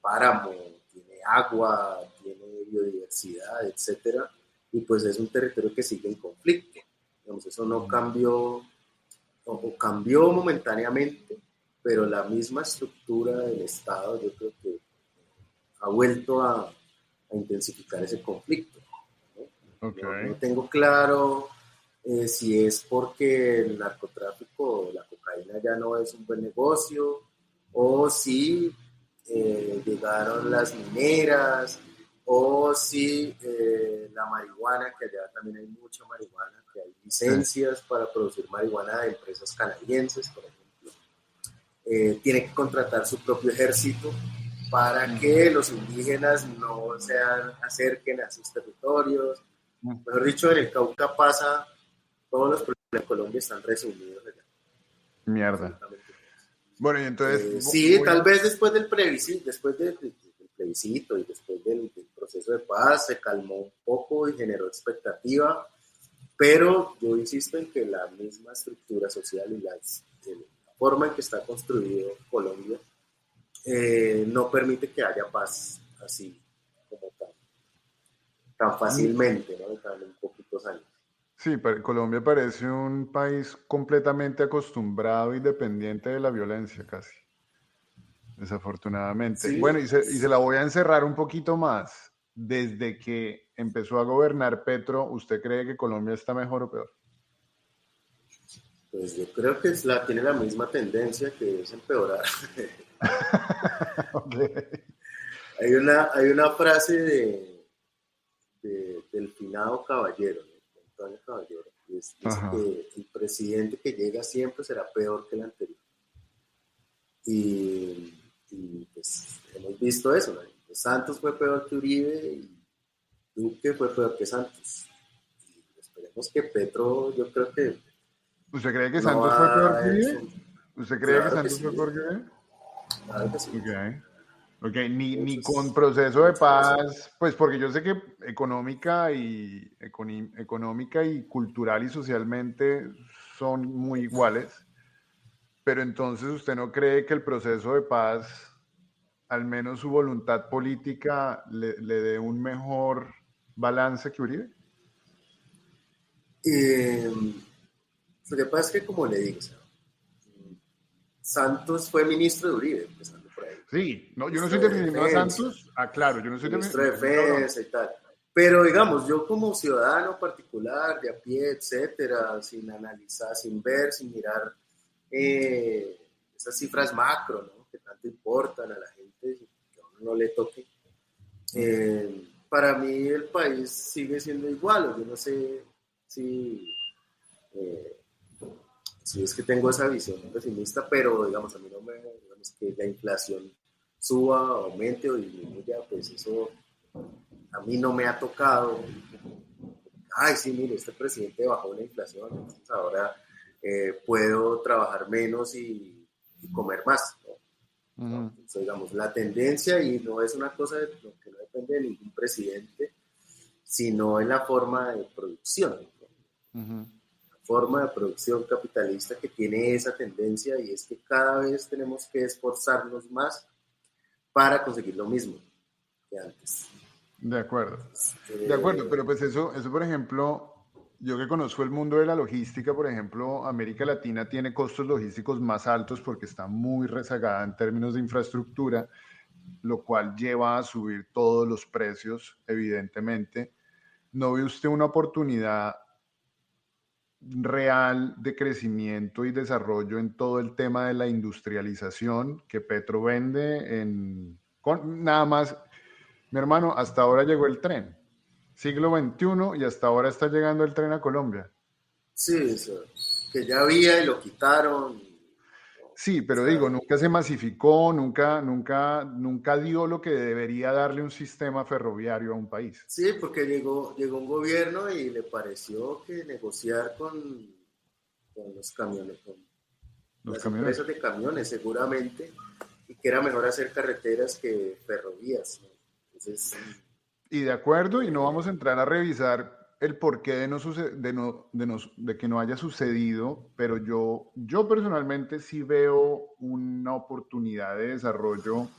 páramo, tiene agua, tiene biodiversidad, etcétera, y pues es un territorio que sigue en conflicto. Digamos, eso no cambió, o cambió momentáneamente, pero la misma estructura del Estado yo creo que ha vuelto a intensificar ese conflicto, ¿no? Okay. No tengo claro si es porque el narcotráfico, la cocaína ya no es un buen negocio, o si llegaron las mineras, o si la marihuana, que allá también hay mucha marihuana, que hay licencias para producir marihuana de empresas canadienses, por ejemplo, tiene que contratar su propio ejército para que los indígenas no se acerquen a sus territorios. Mejor dicho, en el Cauca pasa, todos los problemas de Colombia están resumidos allá. Mierda. Bueno, y entonces... sí, tal vez después del plebiscito, y después del proceso de paz se calmó un poco y generó expectativa, pero yo insisto en que la misma estructura social y la forma en que está construido Colombia no permite que haya paz así como tan fácilmente, ¿no? Tan en poquitos años. Sí, Colombia parece un país completamente acostumbrado y dependiente de la violencia casi, desafortunadamente. Sí. Bueno, y se la voy a encerrar un poquito más. Desde que empezó a gobernar Petro, ¿usted cree que Colombia está mejor o peor? Pues yo creo que tiene la misma tendencia, que es empeorar. Okay. Hay una frase del finado Caballero, ¿no? Antonio Caballero, y es que el presidente que llega siempre será peor que el anterior. Y pues hemos visto eso, ¿no? Santos fue peor que Uribe y Duque fue peor que Santos. Y esperemos que Petro, yo creo que ¿Usted cree que no Santos fue peor que ha hecho... Uribe? ¿Usted cree que Claro que Santos sí, fue peor que Uribe? claro que sí. Okay. Ni con Muchas, proceso de muchas veces. paz, pues porque yo sé que económica y cultural y socialmente son muy iguales, pero entonces ¿usted no cree que el proceso de paz, al menos su voluntad política, le dé un mejor balance que Uribe? Lo que pasa es que, como le digo, Santos fue ministro de Uribe, empezando por ahí. Sí, no, yo no estoy Ministro de defendiendo a Defensa, Santos, claro, yo no estoy ministro de defendiendo. Defensa y tal. Pero digamos, yo como ciudadano particular, de a pie, etcétera, sin analizar, sin ver, sin mirar esas cifras macro, ¿no? Que tanto importan a la gente, que a uno no le toque. Para mí el país sigue siendo igual. Yo no sé si, si es que tengo esa visión pesimista, pero digamos, a mí no me, digamos, que la inflación suba, aumente o disminuya, pues eso a mí no me ha tocado. Ay, sí, mire, este presidente bajó la inflación, entonces ahora puedo trabajar menos y comer más, ¿no? ¿No? Entonces, digamos, la tendencia, y no es una cosa que no depende de ningún presidente, sino en la forma de producción, ¿no? La forma de producción capitalista que tiene esa tendencia, y es que cada vez tenemos que esforzarnos más para conseguir lo mismo que antes. De acuerdo. De acuerdo, pero pues eso, por ejemplo, yo que conozco el mundo de la logística, por ejemplo, América Latina tiene costos logísticos más altos porque está muy rezagada en términos de infraestructura, lo cual lleva a subir todos los precios, evidentemente. ¿No ve usted una oportunidad real de crecimiento y desarrollo en todo el tema de la industrialización que Petro vende nada más? Mi hermano, hasta ahora llegó el tren. Siglo XXI y hasta ahora está llegando el tren a Colombia. Sí, eso, que ya había y lo quitaron. Sí, pero digo, nunca se masificó, nunca dio lo que debería darle un sistema ferroviario a un país. Sí, porque llegó un gobierno y le pareció que negociar con los camiones, con las empresas de camiones seguramente, y que era mejor hacer carreteras que ferrovías, ¿no? Entonces, Y de acuerdo, y no vamos a entrar a revisar el porqué de que no haya sucedido, pero yo personalmente sí veo una oportunidad de desarrollo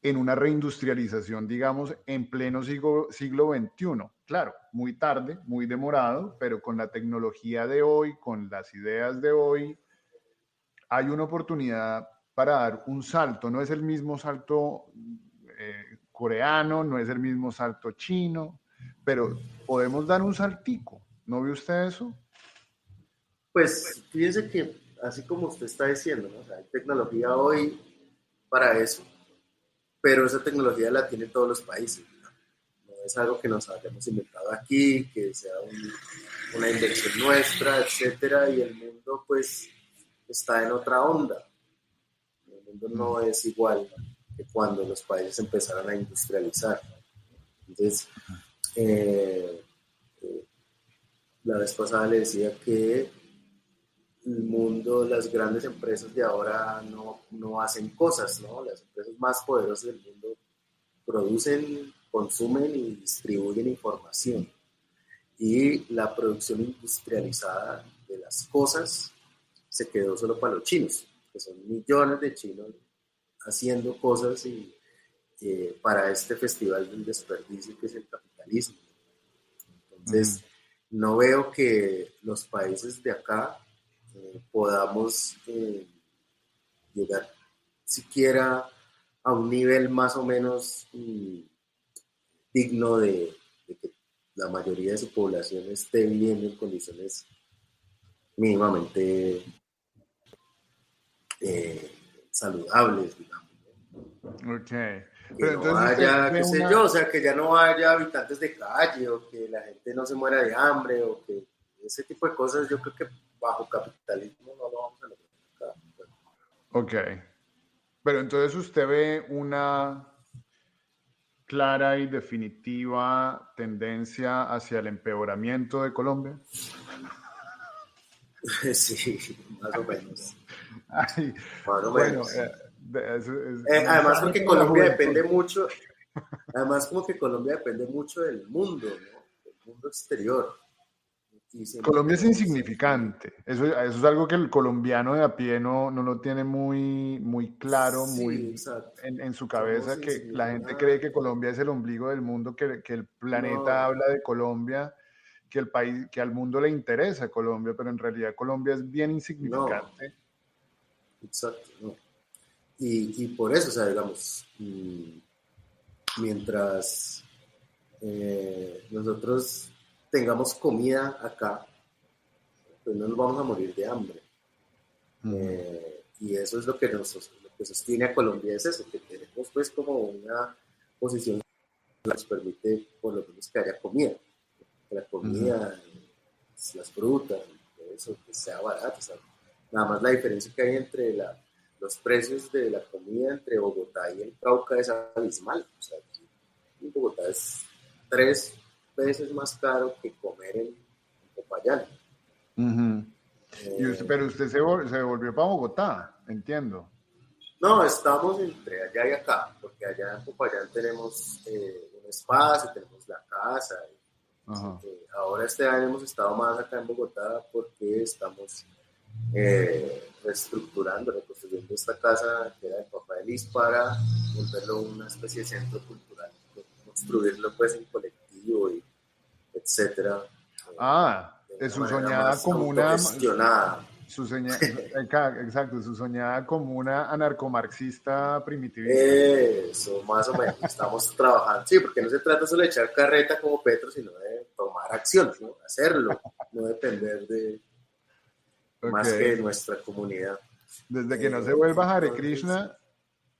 en una reindustrialización, digamos, en pleno siglo XXI. Claro, muy tarde, muy demorado, pero con la tecnología de hoy, con las ideas de hoy, hay una oportunidad para dar un salto. No es el mismo salto coreano, no es el mismo salto chino, pero podemos dar un saltico. ¿No ve usted eso? Pues fíjese que, así como usted está diciendo, ¿no? O sea, hay tecnología hoy para eso, pero esa tecnología la tienen todos los países. No es algo que nos hayamos inventado aquí, que sea una invención nuestra, etcétera, y el mundo pues está en otra onda. El mundo no es igual que cuando los países empezaron a industrializar. Entonces, eh, la vez pasada le decía que el mundo, las grandes empresas de ahora no hacen cosas, ¿no? Las empresas más poderosas del mundo producen, consumen y distribuyen información. Y la producción industrializada de las cosas se quedó solo para los chinos, que son millones de chinos haciendo cosas y, para este festival del desperdicio que es el capitalismo. Entonces, no veo que los países de acá podamos llegar siquiera a un nivel más o menos digno de que la mayoría de su población esté viviendo en condiciones mínimamente saludables, digamos. Ok. Que Pero no entonces usted haya, ve qué sé yo, una... o sea, que ya no haya habitantes de calle o que la gente no se muera de hambre o que ese tipo de cosas, yo creo que bajo capitalismo no lo vamos a lograr acá. Ok. Pero entonces usted ve una clara y definitiva tendencia hacia el empeoramiento de Colombia. Sí, más o menos. Ay, Más o bueno, menos. es Además, mensaje porque para la Colombia depende juventud. mucho, además como que Colombia depende mucho del mundo, ¿no? Del mundo exterior. Y siento que Colombia es nos... insignificante. Eso es algo que el colombiano de a pie no lo tiene muy claro, Sí, muy exacto. en su Somos cabeza, que la gente cree que insignificantes. Colombia es el ombligo del mundo, que el planeta No, habla de Colombia, que el país, que al mundo le interesa Colombia, pero en realidad Colombia es bien no, insignificante. exacto, no. Y por eso, o sea, digamos, mientras nosotros tengamos comida acá, pues no nos vamos a morir de hambre. Ujú. Y eso es lo que lo que sostiene a Colombia, es eso, que tenemos pues como una posición que nos permite por lo menos que haya comida, que la Ujú. comida, las frutas, todo eso, que sea barato. O sea, nada más la diferencia que hay entre los precios de la comida entre Bogotá y el Cauca es abismal. O sea, en Bogotá es 3 veces más caro que comer en Popayán. Ujú. Eh, Pero usted se volvió para Bogotá, entiendo. No, estamos entre allá y acá, porque allá en Popayán tenemos un espacio, tenemos la casa. Ajá. Ahora este año hemos estado más acá en Bogotá porque estamos reestructurando, reconstruyendo esta casa que era del papá de Liz para volverlo una especie de centro cultural, construirlo pues en colectivo y etcétera, de Es una su manera soñada más comuna, autogestionada. exacto, su soñada comuna anarcomarxista primitivista. Eso, más o menos, estamos trabajando. Sí, porque no se trata solo de echar carreta como Petro, sino de tomar acción, ¿no? Hacerlo, no depender de Ok. más que de nuestra comunidad. Desde que no se vuelva Hare Entonces, Krishna,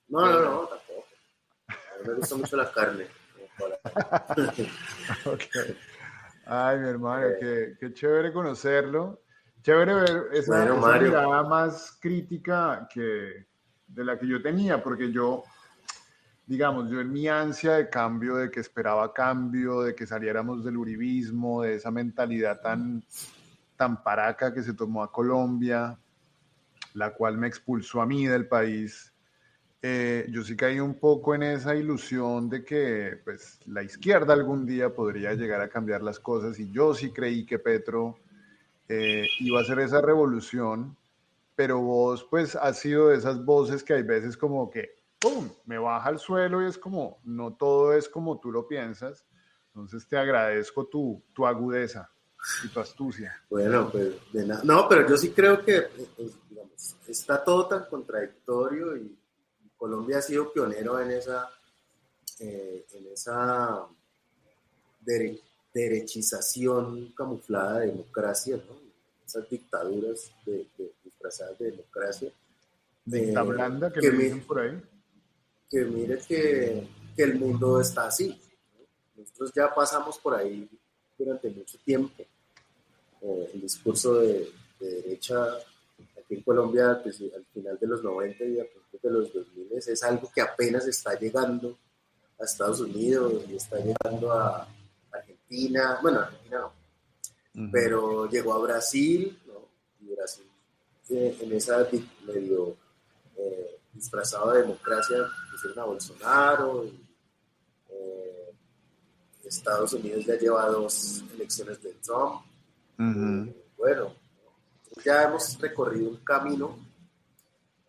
no, no, todo. no, tampoco. A mí me gusta mucho la carne. Ok. Ay, mi hermano, Eh, qué chévere conocerlo. Chévere ver bueno, esa Mario, mirada más crítica de la que yo tenía, porque digamos, yo en mi ansia de cambio, de que esperaba cambio, de que saliéramos del uribismo, de esa mentalidad tan paraca que se tomó a Colombia, la cual me expulsó a mí del país, Yo sí caí un poco en esa ilusión de que pues, la izquierda algún día podría llegar a cambiar las cosas y yo sí creí que Petro iba a hacer esa revolución, pero vos pues has sido de esas voces que hay veces como que, ¡pum!, me baja al suelo y es como, no todo es como tú lo piensas. Entonces te agradezco tu agudeza y tu astucia. Bueno, pues de nada. No, pero yo sí creo que digamos, está todo tan contradictorio y Colombia ha sido pionero en esa dere- derechización camuflada de democracia, ¿no? Esas dictaduras disfrazadas de democracia. Dicta blanda que Que, le dicen por ahí. que mire que el mundo está así, ¿no? Nosotros ya pasamos por ahí durante mucho tiempo. El discurso de derecha aquí en Colombia, pues, al final de los 90 y a principios de los 2000 es algo que apenas está llegando a Estados Unidos y está llegando a Argentina, bueno, Argentina no, pero llegó a Brasil, ¿no? Y Brasil en esa medio disfrazado de democracia pusieron a Bolsonaro y Estados Unidos ya lleva 2 elecciones de Trump. Bueno, ya hemos recorrido un camino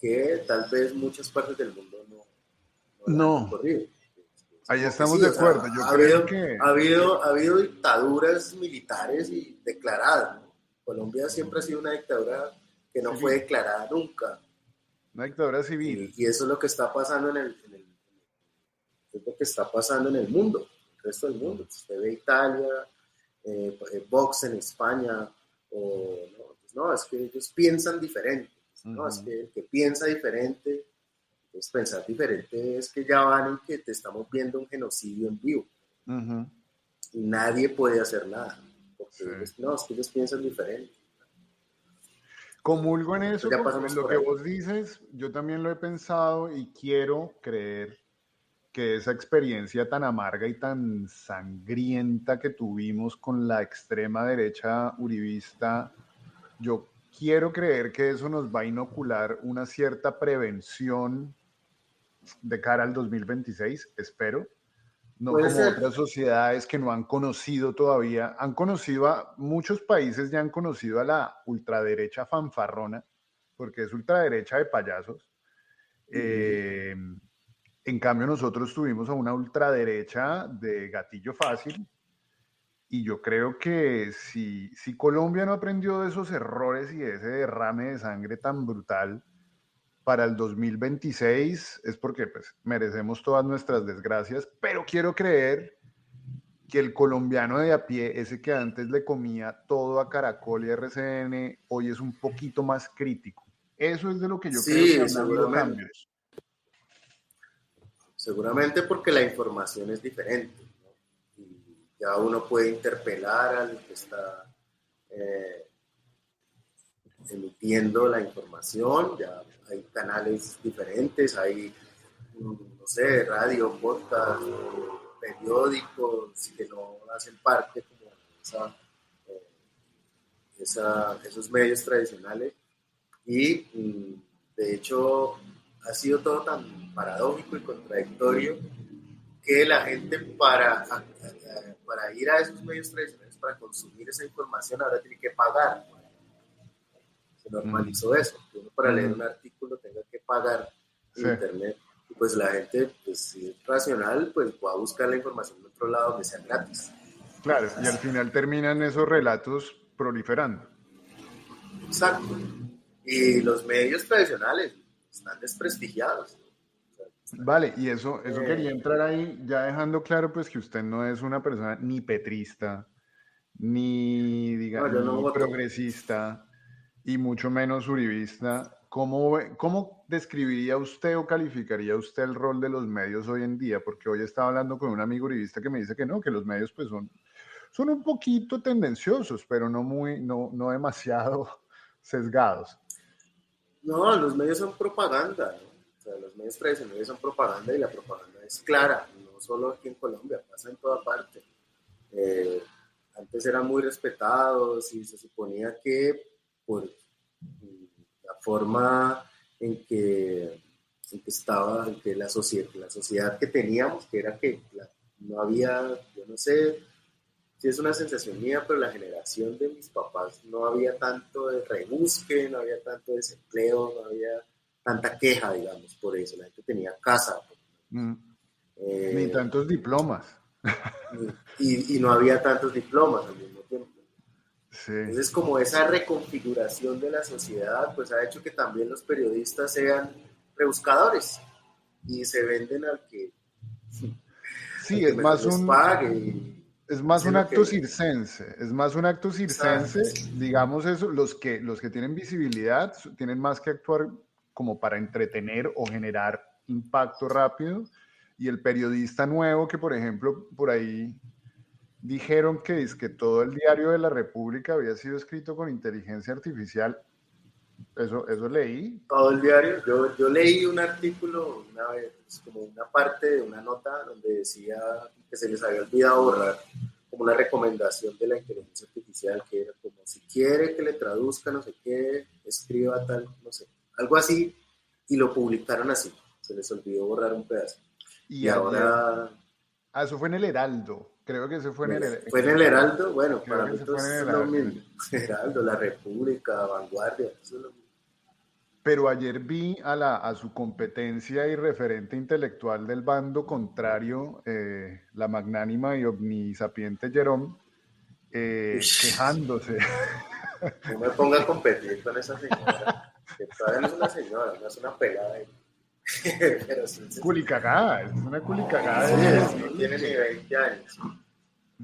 que tal vez muchas partes del mundo no lo han No, recorrido. Es ahí como que estamos sí, de o sea, acuerdo. Yo creo que ha habido dictaduras militares y declaradas, ¿no? Colombia siempre ha sido una dictadura que no fue civil, declarada nunca. una dictadura civil. Y eso es lo que está pasando es lo que está pasando en el mundo, el resto del mundo. Usted ve Italia, Vox en España, o no, pues no, es que ellos piensan diferente. No, es que el que piensa diferente, pues pensar diferente es que ya van en que te estamos viendo un genocidio en vivo. Y nadie puede hacer nada, porque Sí. ellos, no, es que ellos piensan diferente. Comulgo en eso, Entonces ya porque pasamos en lo por que ahí. vos dices, yo también lo he pensado y quiero creer que esa experiencia tan amarga y tan sangrienta que tuvimos con la extrema derecha uribista, yo quiero creer que eso nos va a inocular una cierta prevención de cara al 2026, espero. No Puede como ser. otras sociedades que no han conocido todavía, han conocido a muchos países, ya han conocido a la ultraderecha fanfarrona, porque es ultraderecha de payasos. En cambio, nosotros tuvimos a una ultraderecha de gatillo fácil, y yo creo que si Colombia no aprendió de esos errores y de ese derrame de sangre tan brutal, para el 2026 es porque pues, merecemos todas nuestras desgracias, pero quiero creer que el colombiano de a pie, ese que antes le comía todo a Caracol y RCN, hoy es un poquito más crítico. Eso es de lo que yo creo que Sí, han habido seguramente. cambios. Seguramente porque la información es diferente, ¿no? Y ya uno puede interpelar al que está eh, emitiendo la información, ya hay canales diferentes, hay, no sé, radio, podcast, periódicos que no hacen parte como eh, esos medios tradicionales y de hecho ha sido todo tan paradójico y contradictorio que la gente para ir a esos medios tradicionales, para consumir esa información, ahora tiene que pagar. Se normalizó eso, que uno para leer un artículo tenga que pagar en Sí, internet. Y pues la gente, pues si es racional, pues va a buscar la información en otro lado donde sea gratis. claro, y al final terminan esos relatos proliferando. Exacto. Y los medios tradicionales están desprestigiados. Vale, y eso quería Eh, entrar ahí, ya dejando claro pues que usted no es una persona ni petrista, ni, diga, no, yo no ni voto. progresista, y mucho menos uribista. ¿Cómo describiría usted o calificaría usted el rol de los medios hoy en día? Porque hoy estaba hablando con un amigo uribista que me dice que no, que los medios pues son un poquito tendenciosos, pero no demasiado sesgados. No, los medios son propaganda, ¿no? O sea, los medios tradicionales son propaganda y la propaganda es clara, no solo aquí en Colombia, pasa en toda parte. Eh, Antes eran muy respetados y se suponía que por la forma en que en que estaba, en que la sociedad que teníamos, que era que no había, yo no sé si es una sensación mía, pero la generación de mis papás no había tanto de rebusque, no había tanto desempleo, no había tanta queja, digamos, por eso. La gente tenía casa. Mm. Ni Eh, tantos diplomas. y no había tantos diplomas al mismo tiempo. Sí. Entonces, como esa reconfiguración de la sociedad, pues ha hecho que también los periodistas sean rebuscadores y se venden al Sí, que mejor les pague y es más hacen un lo acto que... circense, es más un acto Exacto, circense, digamos eso, los que tienen visibilidad tienen más que actuar como para entretener o generar impacto rápido, y el periodista nuevo que, por ejemplo, por ahí dijeron que es que todo el diario de la República había sido escrito con inteligencia artificial, eso leí. todo el diario. Yo leí un artículo una vez, como una parte de una nota donde decía que se les había olvidado borrar como una recomendación de la inteligencia artificial, que era como si quiere que le traduzca no sé qué, escriba tal, no sé, algo así, y lo publicaron así. Se les olvidó borrar un pedazo. Y Y ayer, ahora, eso fue en el Heraldo, creo que ese fue fue en en el el Heraldo, Heraldo, bueno, creo para que mí ese todo fue en eso el es lo Heraldo. mismo. Heraldo, La República, Vanguardia, eso es lo mismo. Pero ayer vi a su competencia y referente intelectual del bando contrario, la magnánima y omnisapiente Jerome, Ush, quejándose. no me ponga a competir con esa señora, que todavía no es una señora, no es una pelada. Pero sí, Culicagada, es una culicagada no decir tiene ni que... 20 años.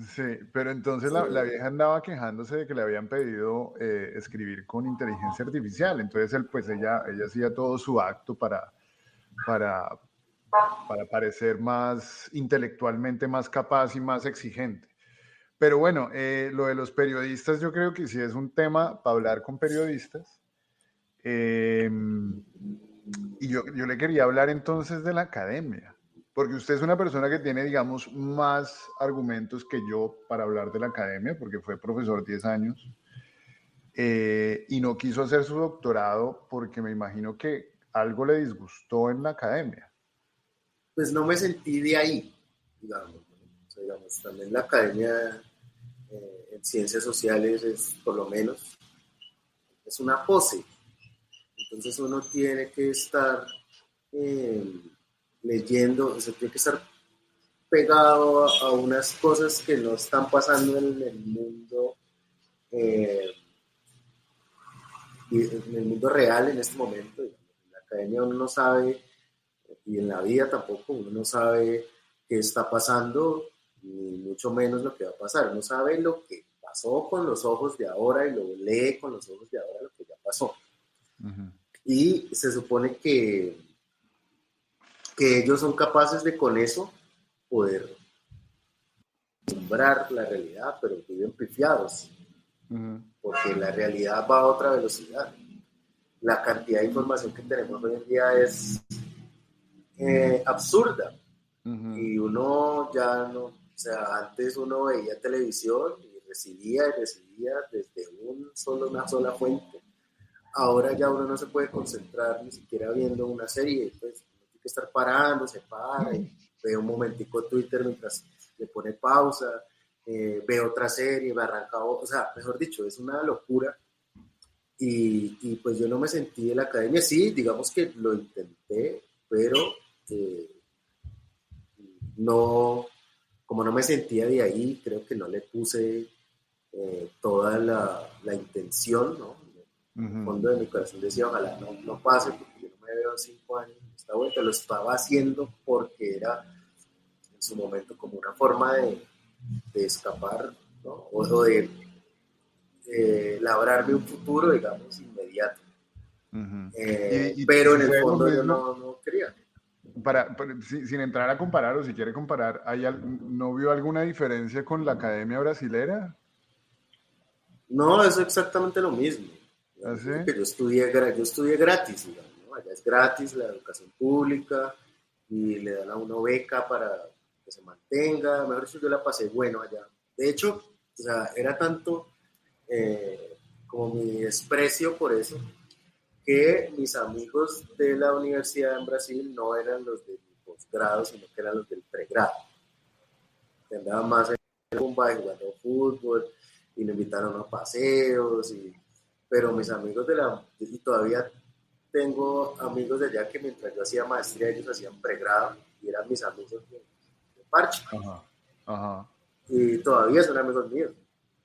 Sí, pero entonces Sí, la vieja andaba quejándose de que le habían pedido escribir con inteligencia artificial. Entonces ella hacía todo su acto para, para parecer más intelectualmente más capaz y más exigente. Pero bueno, lo de los periodistas yo creo que sí es un tema para hablar con periodistas. Eh, y yo le quería hablar entonces de la academia, porque usted es una persona que tiene, digamos, más argumentos que yo para hablar de la academia, porque fue profesor 10 años, y no quiso hacer su doctorado porque me imagino que algo le disgustó en la academia. pues no me sentí de ahí, digamos. ¿No? O sea, digamos, también la academia en ciencias sociales es, por lo menos, es una pose. Entonces uno tiene que estar eh, leyendo, o sea, tiene que estar pegado a unas cosas que no están pasando en el mundo, eh, en el mundo real en este momento. En la academia uno no sabe, y en la vida tampoco, uno no sabe qué está pasando, ni mucho menos lo que va a pasar. Uno sabe lo que pasó con los ojos de ahora y lo lee con los ojos de ahora lo que ya pasó. Uh-huh. Y se supone que ellos son capaces de con eso poder nombrar la realidad, pero viven pifiados, Uh-huh. porque la realidad va a otra velocidad. La cantidad de información que tenemos hoy en día es absurda. Uh-huh. Y uno ya no, o sea, antes uno veía televisión y recibía desde una sola fuente. Ahora ya uno no se puede concentrar ni siquiera viendo una serie, pues uno tiene que estar parando, se para y ve un momentico Twitter mientras le pone pausa, ve otra serie, me arranca, o sea, mejor dicho, es una locura. Y pues yo no me sentí en la academia, sí, digamos que lo intenté, pero eh, no, como no me sentía de ahí, creo que no le puse toda la intención, ¿no? En el Uh-huh. fondo de mi corazón decía, ojalá no pase, porque yo no me veo en 5 años en esta vuelta. Lo estaba haciendo porque era en su momento como una forma de escapar, ¿no? O de labrarme un futuro, digamos, inmediato. Uh-huh. Y Pero en el sucede lo fondo yo mismo, no quería. sin entrar a comparar, o si quiere comparar, ¿no vio alguna diferencia con la academia brasilera? No, es exactamente lo mismo. ¿Ah, Digamos, sí? que yo estudié gratis, digamos, ¿no? Allá es gratis la educación pública y le dan a uno beca para que se mantenga. Mejor dicho, yo la pasé bueno allá. De hecho, o sea, era tanto como mi desprecio por eso, que mis amigos de la universidad en Brasil no eran los de mi posgrado, sino que eran los del pregrado. Que andaban más en rumba y jugando fútbol y me invitaron a paseos. Pero mis amigos y todavía tengo amigos de allá que mientras yo hacía maestría ellos hacían pregrado y eran mis amigos de parche. Ajá, ajá. Y todavía son amigos míos.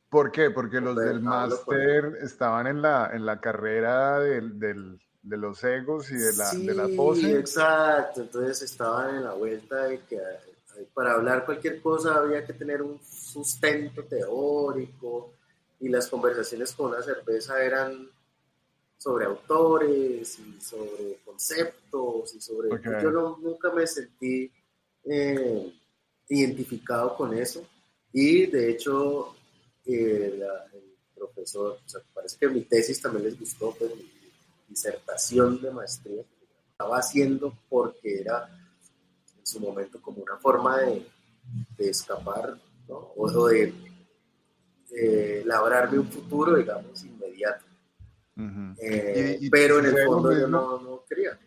¿Por qué? Porque los del Hablo con máster estaban en la carrera de los egos y de la Sí, pose. exacto. Entonces estaban en la vuelta de que para hablar cualquier cosa había que tener un sustento teórico y las conversaciones con una cerveza eran sobre autores y sobre conceptos y sobre... Okay. Yo nunca me sentí identificado con eso y de hecho el profesor, o sea, parece que mi tesis también les gustó, pues mi disertación de maestría estaba haciendo porque era en su momento como una forma de escapar, ¿no? O de labrarme un futuro, digamos, inmediato. Uh-huh. Pero en el fondo yo no quería.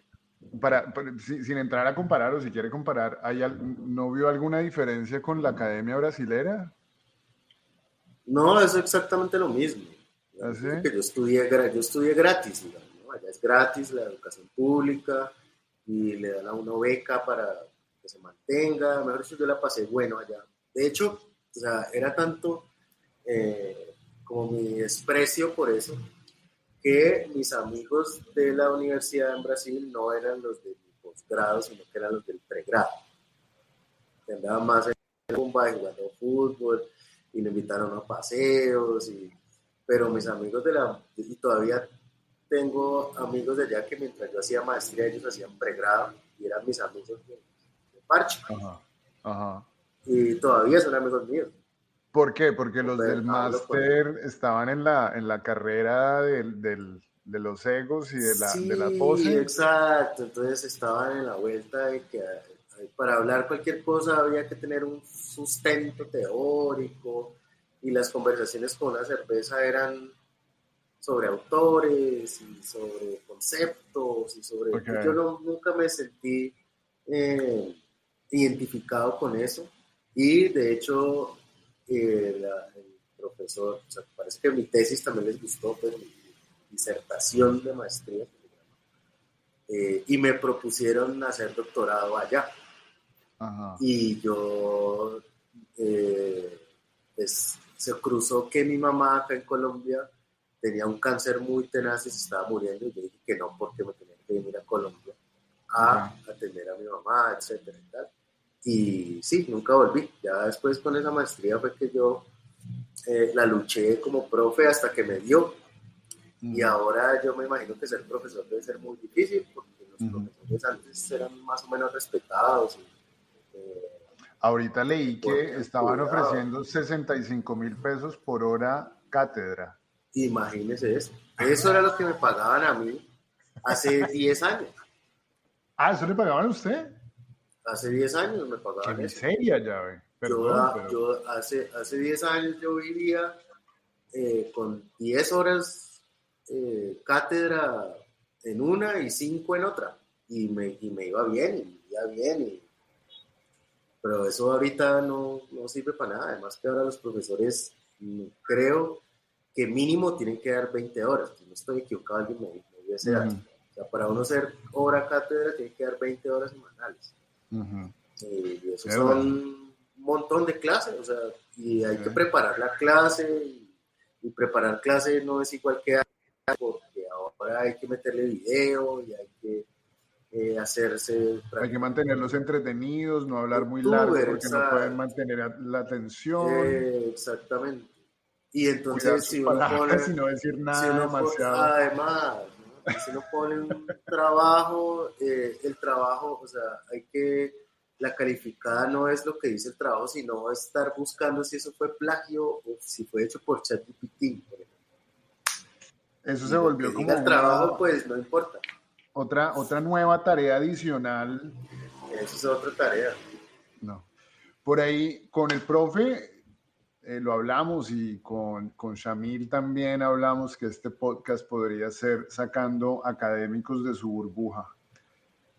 Sin entrar a comparar, o si quiere comparar, ¿no vio alguna diferencia con la academia brasilera? No, es exactamente lo mismo. ¿Ah, sí? Que yo estudié gratis, digamos, ¿no? Allá es gratis la educación pública y le dan a uno beca para que se mantenga. Mejor dicho, yo la pasé bueno allá. De hecho, o sea, era tanto como mi desprecio por eso, que mis amigos de la universidad en Brasil no eran los de mi posgrado, sino que eran los del pregrado. Que andaban más en rumba y jugando fútbol y me invitaron a paseos. Pero mis amigos y todavía tengo amigos de allá que mientras yo hacía maestría ellos hacían pregrado y eran mis amigos de parche. Ajá, ajá. Y todavía son amigos míos. ¿Por qué? Porque los del máster estaban en la carrera de los egos y de la pose. Sí, exacto. Entonces estaban en la vuelta de que para hablar cualquier cosa había que tener un sustento teórico y las conversaciones con una cerveza eran sobre autores y sobre conceptos y sobre... Okay. Yo nunca me sentí identificado con eso y de hecho el profesor, o sea, parece que mi tesis también les gustó, pues mi disertación de maestría y me propusieron hacer doctorado allá. Ajá. Y yo pues, se cruzó que mi mamá acá en Colombia tenía un cáncer muy tenaz y se estaba muriendo y yo dije que no porque me tenía que venir a Colombia a atender a mi mamá, etcétera y tal. Y sí, nunca volví. Ya después con esa maestría fue que yo la luché como profe hasta que me dio. Y ahora yo me imagino que ser profesor debe ser muy difícil porque los profesores antes eran más o menos respetados. Ahorita leí que estaban ofreciendo 65,000 pesos por hora cátedra. Imagínese eso. Eso era lo que me pagaban a mí hace 10 años. Ah, ¿eso le pagaban a usted? Hace 10 años me pagaban ¿En eso. serio, llave? Perdón, yo hace 10 años yo vivía con 10 horas cátedra en una y 5 en otra. Y me iba bien, y vivía bien. Pero eso ahorita no sirve para nada. Además que ahora los profesores, creo que mínimo tienen que dar 20 horas. Si no estoy equivocado, alguien me dio ese dato. O sea, para uno ser hora cátedra tiene que dar 20 horas semanales. Y eso son un montón de clases, o sea, y hay que preparar la clase, y preparar clase no es igual que porque ahora hay que meterle video y hay que hacerse... Hay que mantenerlos entretenidos, no hablar muy largo porque no pueden mantener la atención. Exactamente. Y entonces si uno pone... Si no decir nada demasiado. Además, ¿no? Si uno pone un trabajo, el trabajo, o sea, hay que... La calificada no es lo que dice el trabajo, sino estar buscando si eso fue plagio o si fue hecho por ChatGPT, por ejemplo. Eso se volvió como el trabajo, pues no importa. Otra nueva tarea adicional. Eso es otra tarea. No. Por ahí, con el profe, lo hablamos y con Shamil también hablamos que este podcast podría ser sacando académicos de su burbuja.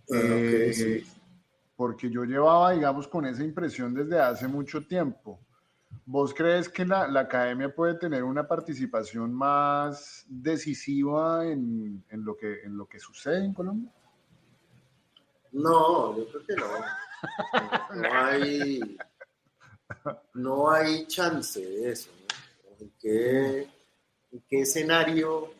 Ok, sí. Porque yo llevaba, digamos, con esa impresión desde hace mucho tiempo. ¿Vos crees que la academia puede tener una participación más decisiva en lo que sucede en Colombia? No, yo creo que no. No hay chance de eso, ¿no? ¿En qué escenario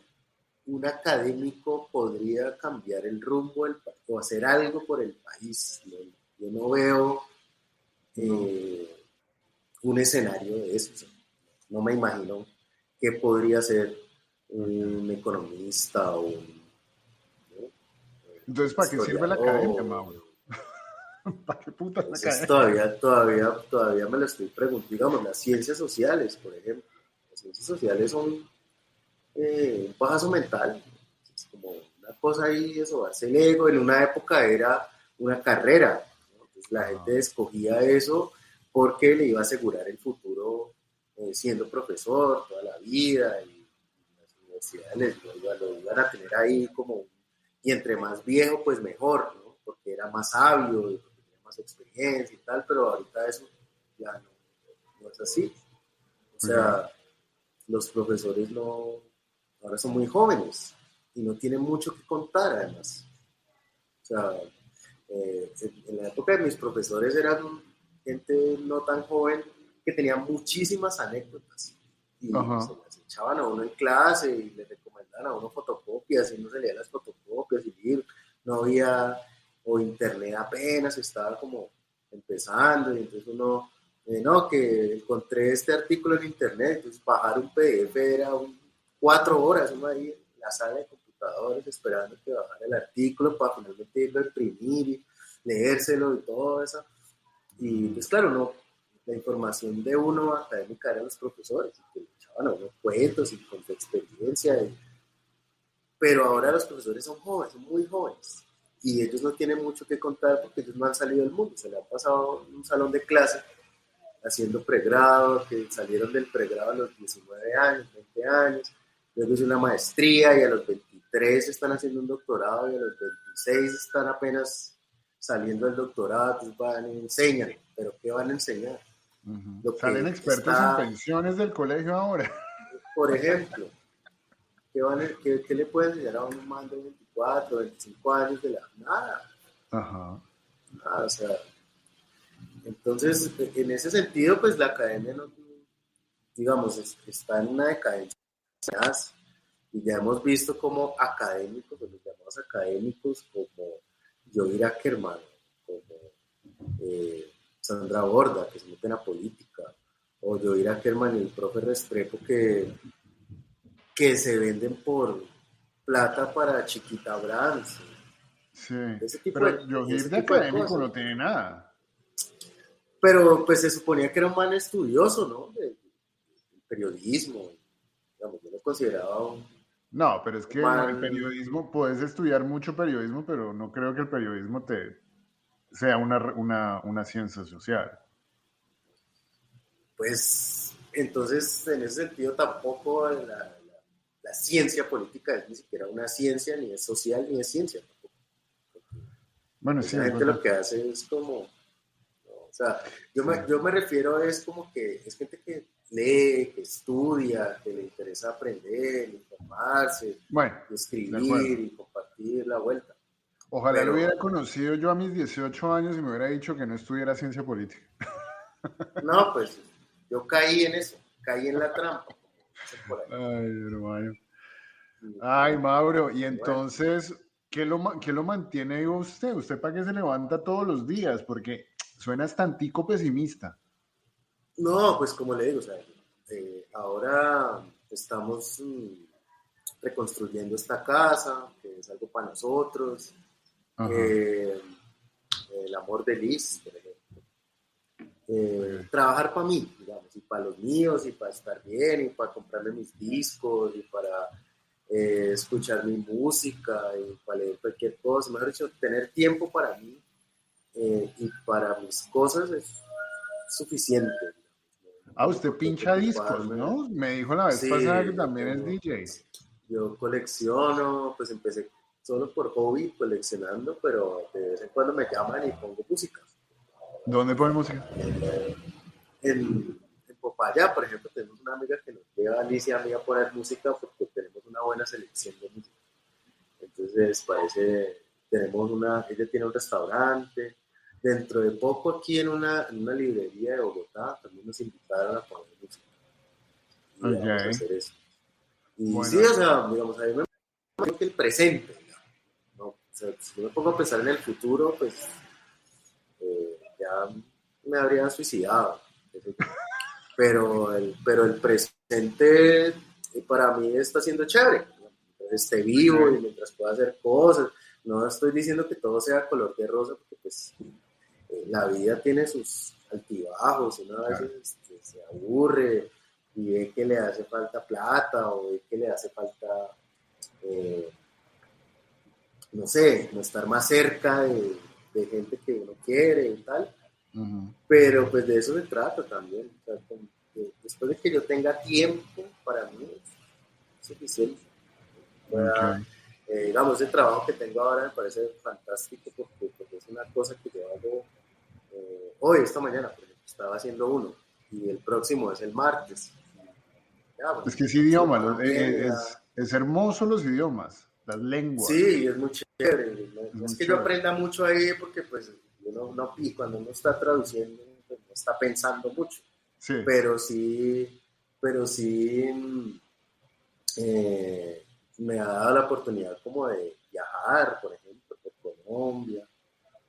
un académico podría cambiar el rumbo o hacer algo por el país? Yo no veo un escenario de eso. O sea, no me imagino qué podría ser un economista o un, ¿no? Entonces, ¿para qué sirve la academia, historiador. Mauro? ¿Para qué puta la Eso es academia? todavía me lo estoy preguntando. Digamos, las ciencias sociales, por ejemplo. Las ciencias sociales son un pajazo mental. Es como una cosa ahí de sobarse el ego. En una época era una carrera, ¿no? Entonces la gente escogía eso porque le iba a asegurar el futuro siendo profesor toda la vida y las universidades lo iban a tener ahí como, y entre más viejo pues mejor, ¿no? Porque era más sabio y porque tenía más experiencia y tal, pero ahorita eso ya no es así. O Okay. sea, los profesores ahora son muy jóvenes y no tienen mucho que contar además. O sea, en la época de mis profesores eran gente no tan joven que tenía muchísimas anécdotas y se Ajá. las echaban a uno en clase y le recomendaban a uno fotocopias y uno se leía las fotocopias y no había, o internet apenas estaba como empezando y entonces uno, no, que encontré este artículo en internet, entonces bajar un PDF era 4 horas, uno ahí en la sala de computadores esperando que bajara el artículo para finalmente irlo a imprimir y leérselo y todo eso. Y pues claro, no, la información de uno académica eran los profesores, que le echaban a uno cuentos y con su experiencia. Pero ahora los profesores son jóvenes, son muy jóvenes. Y ellos no tienen mucho que contar porque ellos no han salido del mundo. Se le han pasado en un salón de clase haciendo pregrado, que salieron del pregrado a los 19 años, 20 años. Luego hice una maestría y a los 23 están haciendo un doctorado y a los 26 están apenas saliendo del doctorado, pues van y enseñan. ¿Pero qué van a enseñar? Lo Salen que expertos en está, pensiones del colegio ahora. por ejemplo, ¿qué le puede enseñar a un man de 24, 25 años de la nada? Ajá. Nada, o sea, entonces, en ese sentido, pues la academia, no, digamos, está en una decadencia y ya hemos visto como académicos, los llamados académicos, como Joel Ackerman, como Sandra Borda, que se meten a política, o Joel Ackerman y el profe Restrepo, que se venden por plata para Chiquita Brands, Sí. Pero ese Yohir de tipo de académico cosas. no tiene nada. Pero pues se suponía que era un man estudioso, ¿no? De periodismo, digamos, yo lo consideraba No, pero es un que el man. periodismo, puedes estudiar mucho periodismo, pero no creo que el periodismo te sea una ciencia social. Pues entonces, en ese sentido, tampoco la ciencia política es ni siquiera una ciencia, ni es social, ni es ciencia. Tampoco. Bueno, sí, Esa es gente lo verdad. que hace es como, ¿no? O sea, yo Sí. me refiero es como que es gente que lee, que estudia, que le interesa aprender, informarse, Bueno, de escribir acuerdo. y compartir la vuelta. Ojalá lo hubiera Pero conocido yo a mis 18 años y me hubiera dicho que no estudiara ciencia política. no, pues yo caí en eso, caí en la trampa, como dicen por ahí. Ay, hermano. Ay, Y, Mauro, y bueno, entonces, qué lo mantiene vivo usted? ¿Usted para qué se levanta todos los días? Porque suenas tantico pesimista. no, pues como le digo, o sea, ahora estamos reconstruyendo esta casa, que es algo para nosotros, Ajá. eh, el amor de Liz, por ejemplo. Okay. Trabajar para mí, digamos, y para los míos, y para estar bien, y para comprarme mis discos, y para escuchar mi música, y para leer cualquier cosa, mejor dicho, tener tiempo para mí y para mis cosas es suficiente. Ah, no usted por qué pincha discos, preocuparme. ¿no? Me dijo la vez pasada que Sí, también es DJ. yo colecciono, pues empecé solo por hobby coleccionando, pero de vez en cuando me llaman y pongo música. ¿Dónde pone música? En Popayá, por ejemplo, tenemos una amiga que nos lleva a Alicia a mí a poner música porque tenemos una buena selección de música. Entonces, ella tiene un restaurante. Dentro de poco aquí en una librería de Bogotá también nos invitaron a poner música. Y vamos a Ok. hacer eso. Y sí, Bueno, o sea, digamos, a mí me parece que el presente, ¿no? O sea, si yo me pongo a pensar en el futuro, pues ya me habría suicidado. Pero el presente para mí está siendo chévere. Mientras esté vivo y ok. mientras pueda hacer cosas. No estoy diciendo que todo sea color de rosa, porque pues la vida tiene sus altibajos, uno a Claro. veces se aburre y ve que le hace falta plata o ve que le hace falta, eh, no sé, no estar más cerca de gente que uno quiere y tal. Ujú. Pero pues de eso se trata también. O sea, después de que yo tenga tiempo, para mí es suficiente. Pueda, Ok. digamos, el trabajo que tengo ahora me parece fantástico porque pues, es una cosa que yo hago hoy, esta mañana, por ejemplo, estaba haciendo uno y el próximo es el martes. Ya, pues, Es que es se lo idioma, pagan bien, ya. es hermoso los idiomas, las lenguas. Sí, es muy chévere. No, Es no es muy que yo chévere. aprenda mucho ahí porque pues cuando uno está traduciendo, pues, no está pensando mucho. Sí. Pero sí, pero sí eh, me ha dado la oportunidad como de viajar, por ejemplo, por Colombia,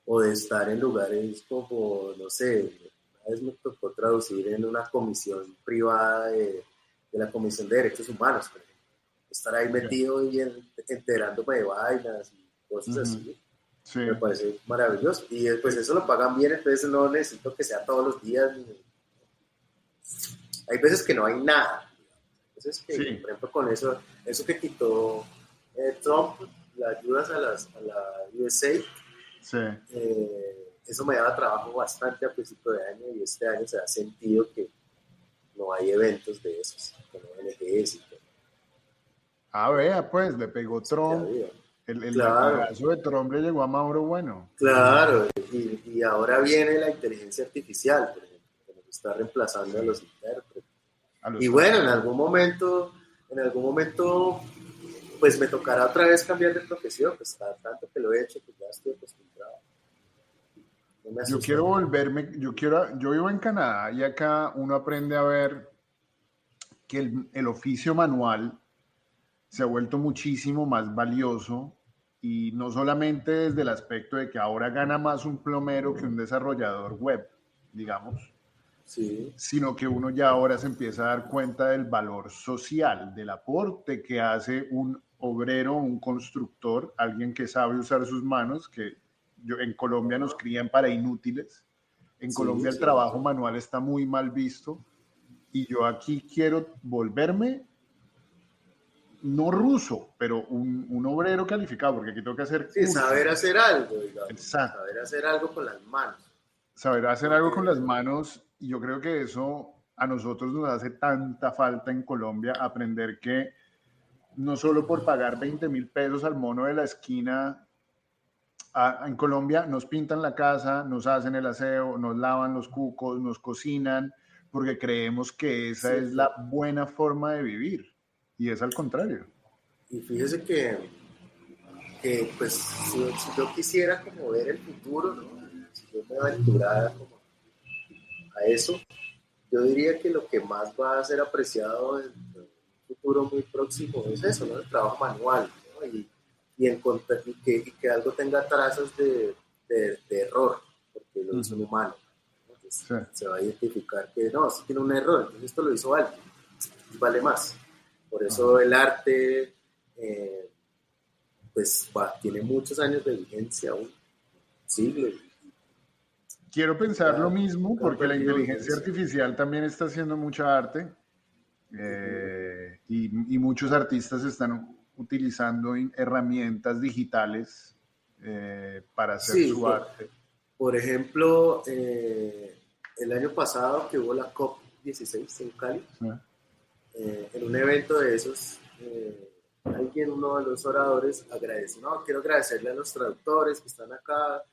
o de estar en lugares como, no sé, una vez me tocó traducir en una comisión privada de la Comisión de Derechos Humanos, por ejemplo. Estar ahí Sí. metido y enterándome de vainas y cosas Ujú. así, Sí. me parece maravilloso. Y pues eso lo pagan bien, entonces no necesito que sea todos los días. Hay veces que no hay nada. Hay veces que, Sí. por ejemplo, con eso que quitó Trump, las ayudas a la USA, Sí. eso me daba trabajo bastante a principio de año y este año se ha sentido que no hay eventos de esos, con ONGs y todo. Ah, vea, pues, le pegó Eso que Trump. había. El Claro, latigazo de Trump le llegó a Mauro Bueno. claro. Y ahora viene la inteligencia artificial, por ejemplo, que nos está reemplazando Sí. a los intérpretes. A Y los bueno, traductores. en algún momento, pues me tocará otra vez cambiar de profesión, pues tanto que lo he hecho, pues ya estoy acostumbrado. No me Yo asusta quiero nada. volverme, yo vivo en Canadá y acá uno aprende a ver que el oficio manual se ha vuelto muchísimo más valioso y no solamente desde el aspecto de que ahora gana más un plomero que un desarrollador web, digamos, Sí, sino que uno ya ahora se empieza a dar cuenta del valor social, del aporte que hace un obrero, un constructor, alguien que sabe usar sus manos, que en Colombia nos ajá, crían para inútiles. En sí, Colombia el trabajo cierto. manual está muy mal visto y yo aquí quiero volverme no ruso, pero un obrero calificado, porque aquí tengo que hacer Sí, saber cursos. hacer algo, digamos, Exacto. saber hacer algo con las manos, Saber hacer algo con las porque manos, y yo creo que eso a nosotros nos hace tanta falta en Colombia, aprender que no solo por pagar 20.000 pesos al mono de la esquina, en Colombia nos pintan la casa, nos hacen el aseo, nos lavan los cucos, nos cocinan, porque creemos que esa sí, es la buena forma de vivir, y es al contrario. y fíjese que pues si yo quisiera como ver el futuro, ¿no? Si yo me aventurara como a eso, yo diría que lo que más va a ser apreciado en un futuro muy próximo es eso, ¿no? El trabajo manual, ¿no? Y que algo tenga trazas de error, porque lo hizo un Ujú. humano, ¿no? Entonces Sí. se va a identificar que no, esto tiene un error, entonces esto lo hizo alguien, vale más. Por eso Ajá. el arte, pues tiene muchos años de vigencia, un siglo, y Quiero pensar lo nunca, mismo nunca ha porque la perdido inteligencia vigencia. artificial también está haciendo mucha arte Uh-huh. y muchos artistas están utilizando herramientas digitales para hacer Sí, su arte. por ejemplo, el año pasado que hubo la COP 16 en Cali. Sí. En un evento de esos, uno de los oradores agradece, no, quiero agradecerle a los traductores que están acá,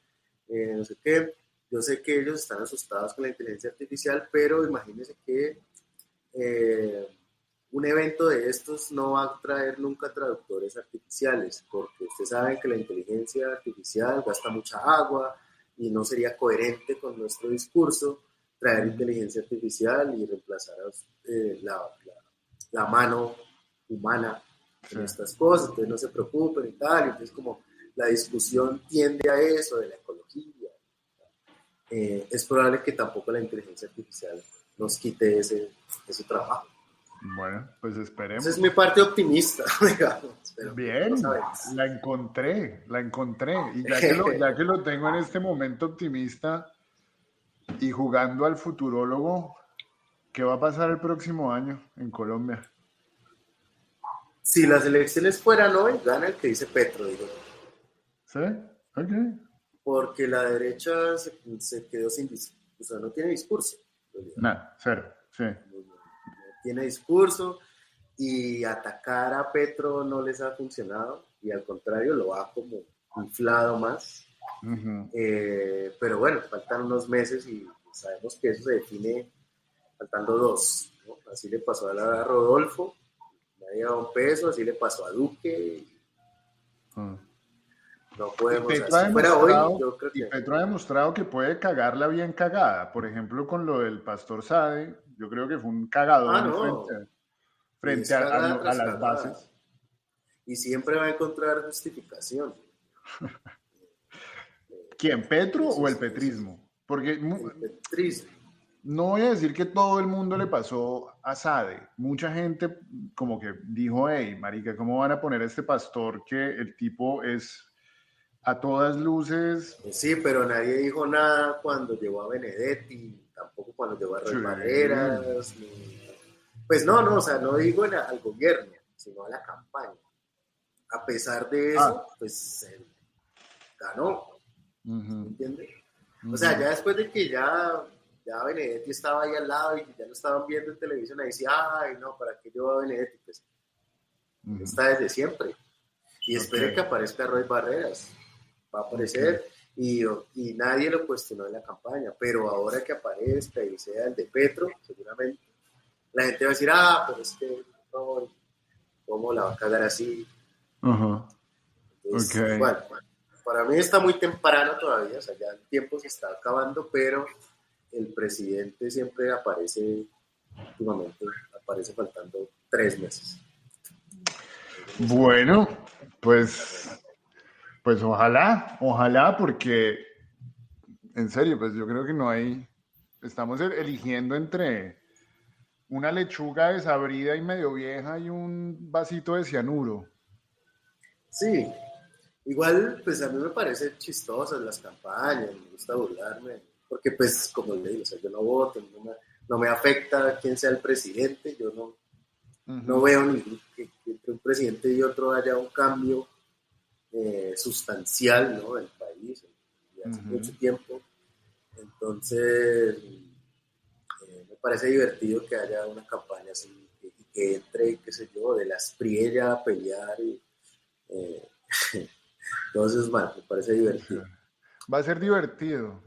no sé qué, yo sé que ellos están asustados con la inteligencia artificial, pero imagínense que un evento de estos no va a traer nunca traductores artificiales, porque ustedes saben que la inteligencia artificial gasta mucha agua y no sería coherente con nuestro discurso traer inteligencia artificial y reemplazar la mano humana en estas cosas, entonces no se preocupen y tal, entonces como la discusión tiende a eso, de la ecología, es probable que tampoco la inteligencia artificial nos quite ese trabajo. Bueno, pues esperemos. Esa es mi parte optimista, digamos. Pero bien, no la encontré. Y ya que lo tengo en este momento optimista y jugando al futurólogo, ¿qué va a pasar el próximo año en Colombia? Si las elecciones fueran hoy, gana el que dice Petro, digo. ¿Sí? Ok. Porque la derecha se quedó sin discurso, o sea, no tiene discurso. Nada, cero, sí. No tiene discurso y atacar a Petro no les ha funcionado y al contrario lo ha como inflado más. Pero bueno, faltan unos meses y sabemos que eso se define faltando 2, ¿no? Así le pasó a Rodolfo, nadie daba un peso, así le pasó a Duque. No podemos, si fuera hoy, yo creo que... Petro ha demostrado que puede cagarla bien cagada. Por ejemplo, con lo del Pastor Sade, yo creo que fue un cagadón frente a las bases. Y siempre va a encontrar justificación. ¿Quién, Petro o el petrismo? Porque el petrismo. No voy a decir que todo el mundo le pasó a Sade. Mucha gente como que dijo, hey, marica, ¿cómo van a poner a este pastor que el tipo es a todas luces? Sí, pero nadie dijo nada cuando llevó a Benedetti, tampoco cuando llevó a Roy Barreras. Pues no, o sea, no digo al gobierno, sino a la campaña. A pesar de eso, pues ganó. ¿Entiendes? O sea, ya después de que ya Benedetti estaba ahí al lado y ya lo estaban viendo en televisión, ahí decía, ay, no, ¿para qué llevo a Benedetti? Pues está desde siempre. Y espere que aparezca Roy Barreras. Va a aparecer y nadie lo cuestionó en la campaña, pero ahora que aparezca y sea el de Petro, seguramente la gente va a decir, pero es que no, ¿cómo la va a cagar así? Entonces, bueno, para mí está muy temprano todavía, o sea, ya el tiempo se está acabando, pero el presidente siempre aparece, últimamente aparece faltando 3 meses. Bueno, pues ojalá, porque en serio, pues yo creo que estamos eligiendo entre una lechuga desabrida y medio vieja y un vasito de cianuro. Sí, igual, pues a mí me parecen chistosas las campañas, me gusta burlarme, porque pues, como le digo, o sea, yo no voto, no me afecta quién sea el presidente, yo no veo que entre un presidente y otro haya un cambio sustancial, ¿no?, del país, y hace mucho tiempo. Entonces, me parece divertido que haya una campaña así, y que entre, qué sé yo, de las Priella a pelear y... Entonces, bueno, me parece divertido. Va a ser divertido,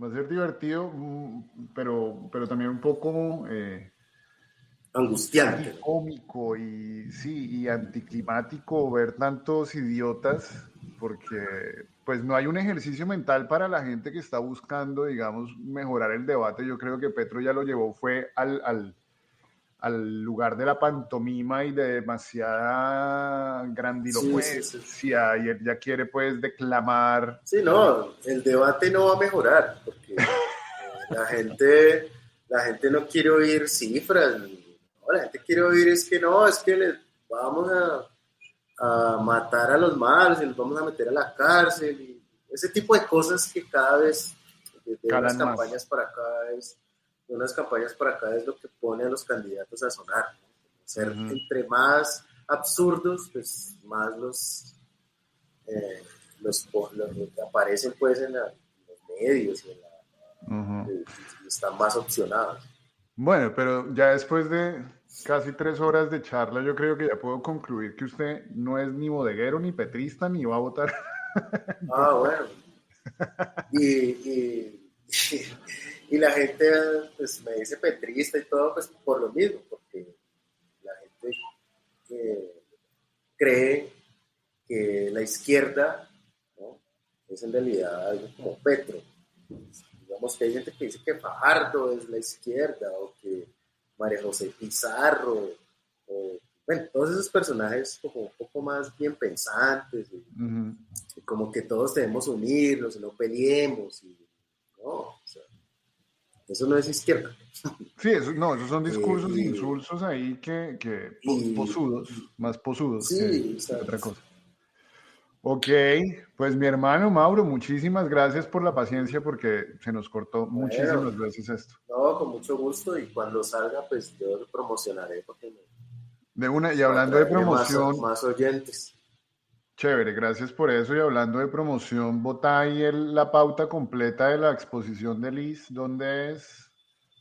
pero también un poco angustiante, cómico y anticlimático ver tantos idiotas, porque pues no hay un ejercicio mental para la gente que está buscando, digamos, mejorar el debate. Yo creo que Petro ya lo llevó, fue al lugar de la pantomima y de demasiada grandilocuencia, y él ya quiere pues declamar. Sí, no, el debate no va a mejorar, porque la gente no quiere oír cifras, la gente quiere oír es que les vamos a matar a los malos y los vamos a meter a la cárcel, y ese tipo de cosas que cada vez, de unas campañas para acá es lo que pone a los candidatos a sonar, ¿no? Ser entre más absurdos, pues más los aparecen pues en los medios y, y están más opcionados. Bueno, pero ya después de casi 3 horas de charla, yo creo que ya puedo concluir que usted no es ni bodeguero, ni petrista, ni va a votar. Ah, bueno. Y, y, y la gente pues, me dice petrista y todo, pues por lo mismo, porque la gente cree que la izquierda, ¿no?, es en realidad algo como Petro. Digamos que hay gente que dice que Fajardo es la izquierda, o que María José Pizarro, o bueno, todos esos personajes como un poco más bien pensantes, y como que todos debemos unirnos y no peleemos, y no, o sea, eso no es izquierda. Sí, eso, no, esos son discursos Y, insulsos ahí y, posudos, y, más posudos sí, o que sea, otra cosa. Ok, pues mi hermano Mauro, muchísimas gracias por la paciencia porque se nos cortó bueno, muchísimas veces esto. no, con mucho gusto, y cuando salga, pues yo lo promocionaré porque De una, y para hablando de traerle promoción, más oyentes. chévere, gracias por eso. Y hablando de promoción, bota ahí la pauta completa de la exposición de Liz. ¿Dónde es?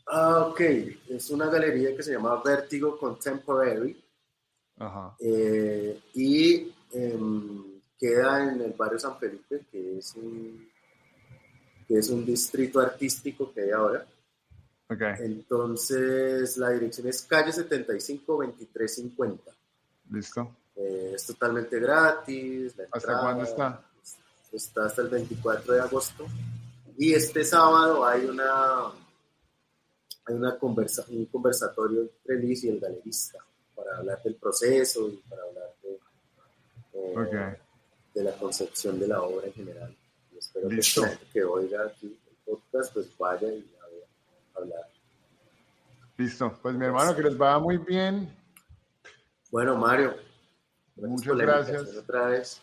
Ah, ok, es una galería que se llama Vértigo Contemporary, Ajá, y queda en el barrio San Felipe, que es un distrito artístico que hay ahora. ok, Entonces, la dirección es calle 75 2350. listo. Es totalmente gratis, la ¿Hasta cuándo entrada está? está hasta el 24 de agosto. Y este sábado hay un conversatorio entre Liz y el galerista para hablar del proceso y para hablar Ok, eh, de la concepción de la obra en general. Y espero pues, que la listo, gente que oiga aquí el podcast pues vaya y a hablar. listo. Pues mi ¿Cómo hermano, está? que les vaya muy bien. Bueno, Mario, gracias por Muchas la invitación gracias. otra vez.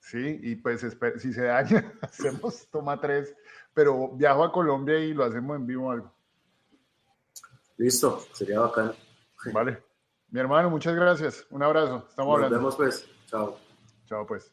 Sí, y pues si se daña, hacemos toma 3, pero viajo a Colombia y lo hacemos en vivo o algo. Listo, sería bacán. Vale. Mi hermano, muchas gracias. Un abrazo. Estamos Nos hablando. vemos pues. Chao. Chao, pues.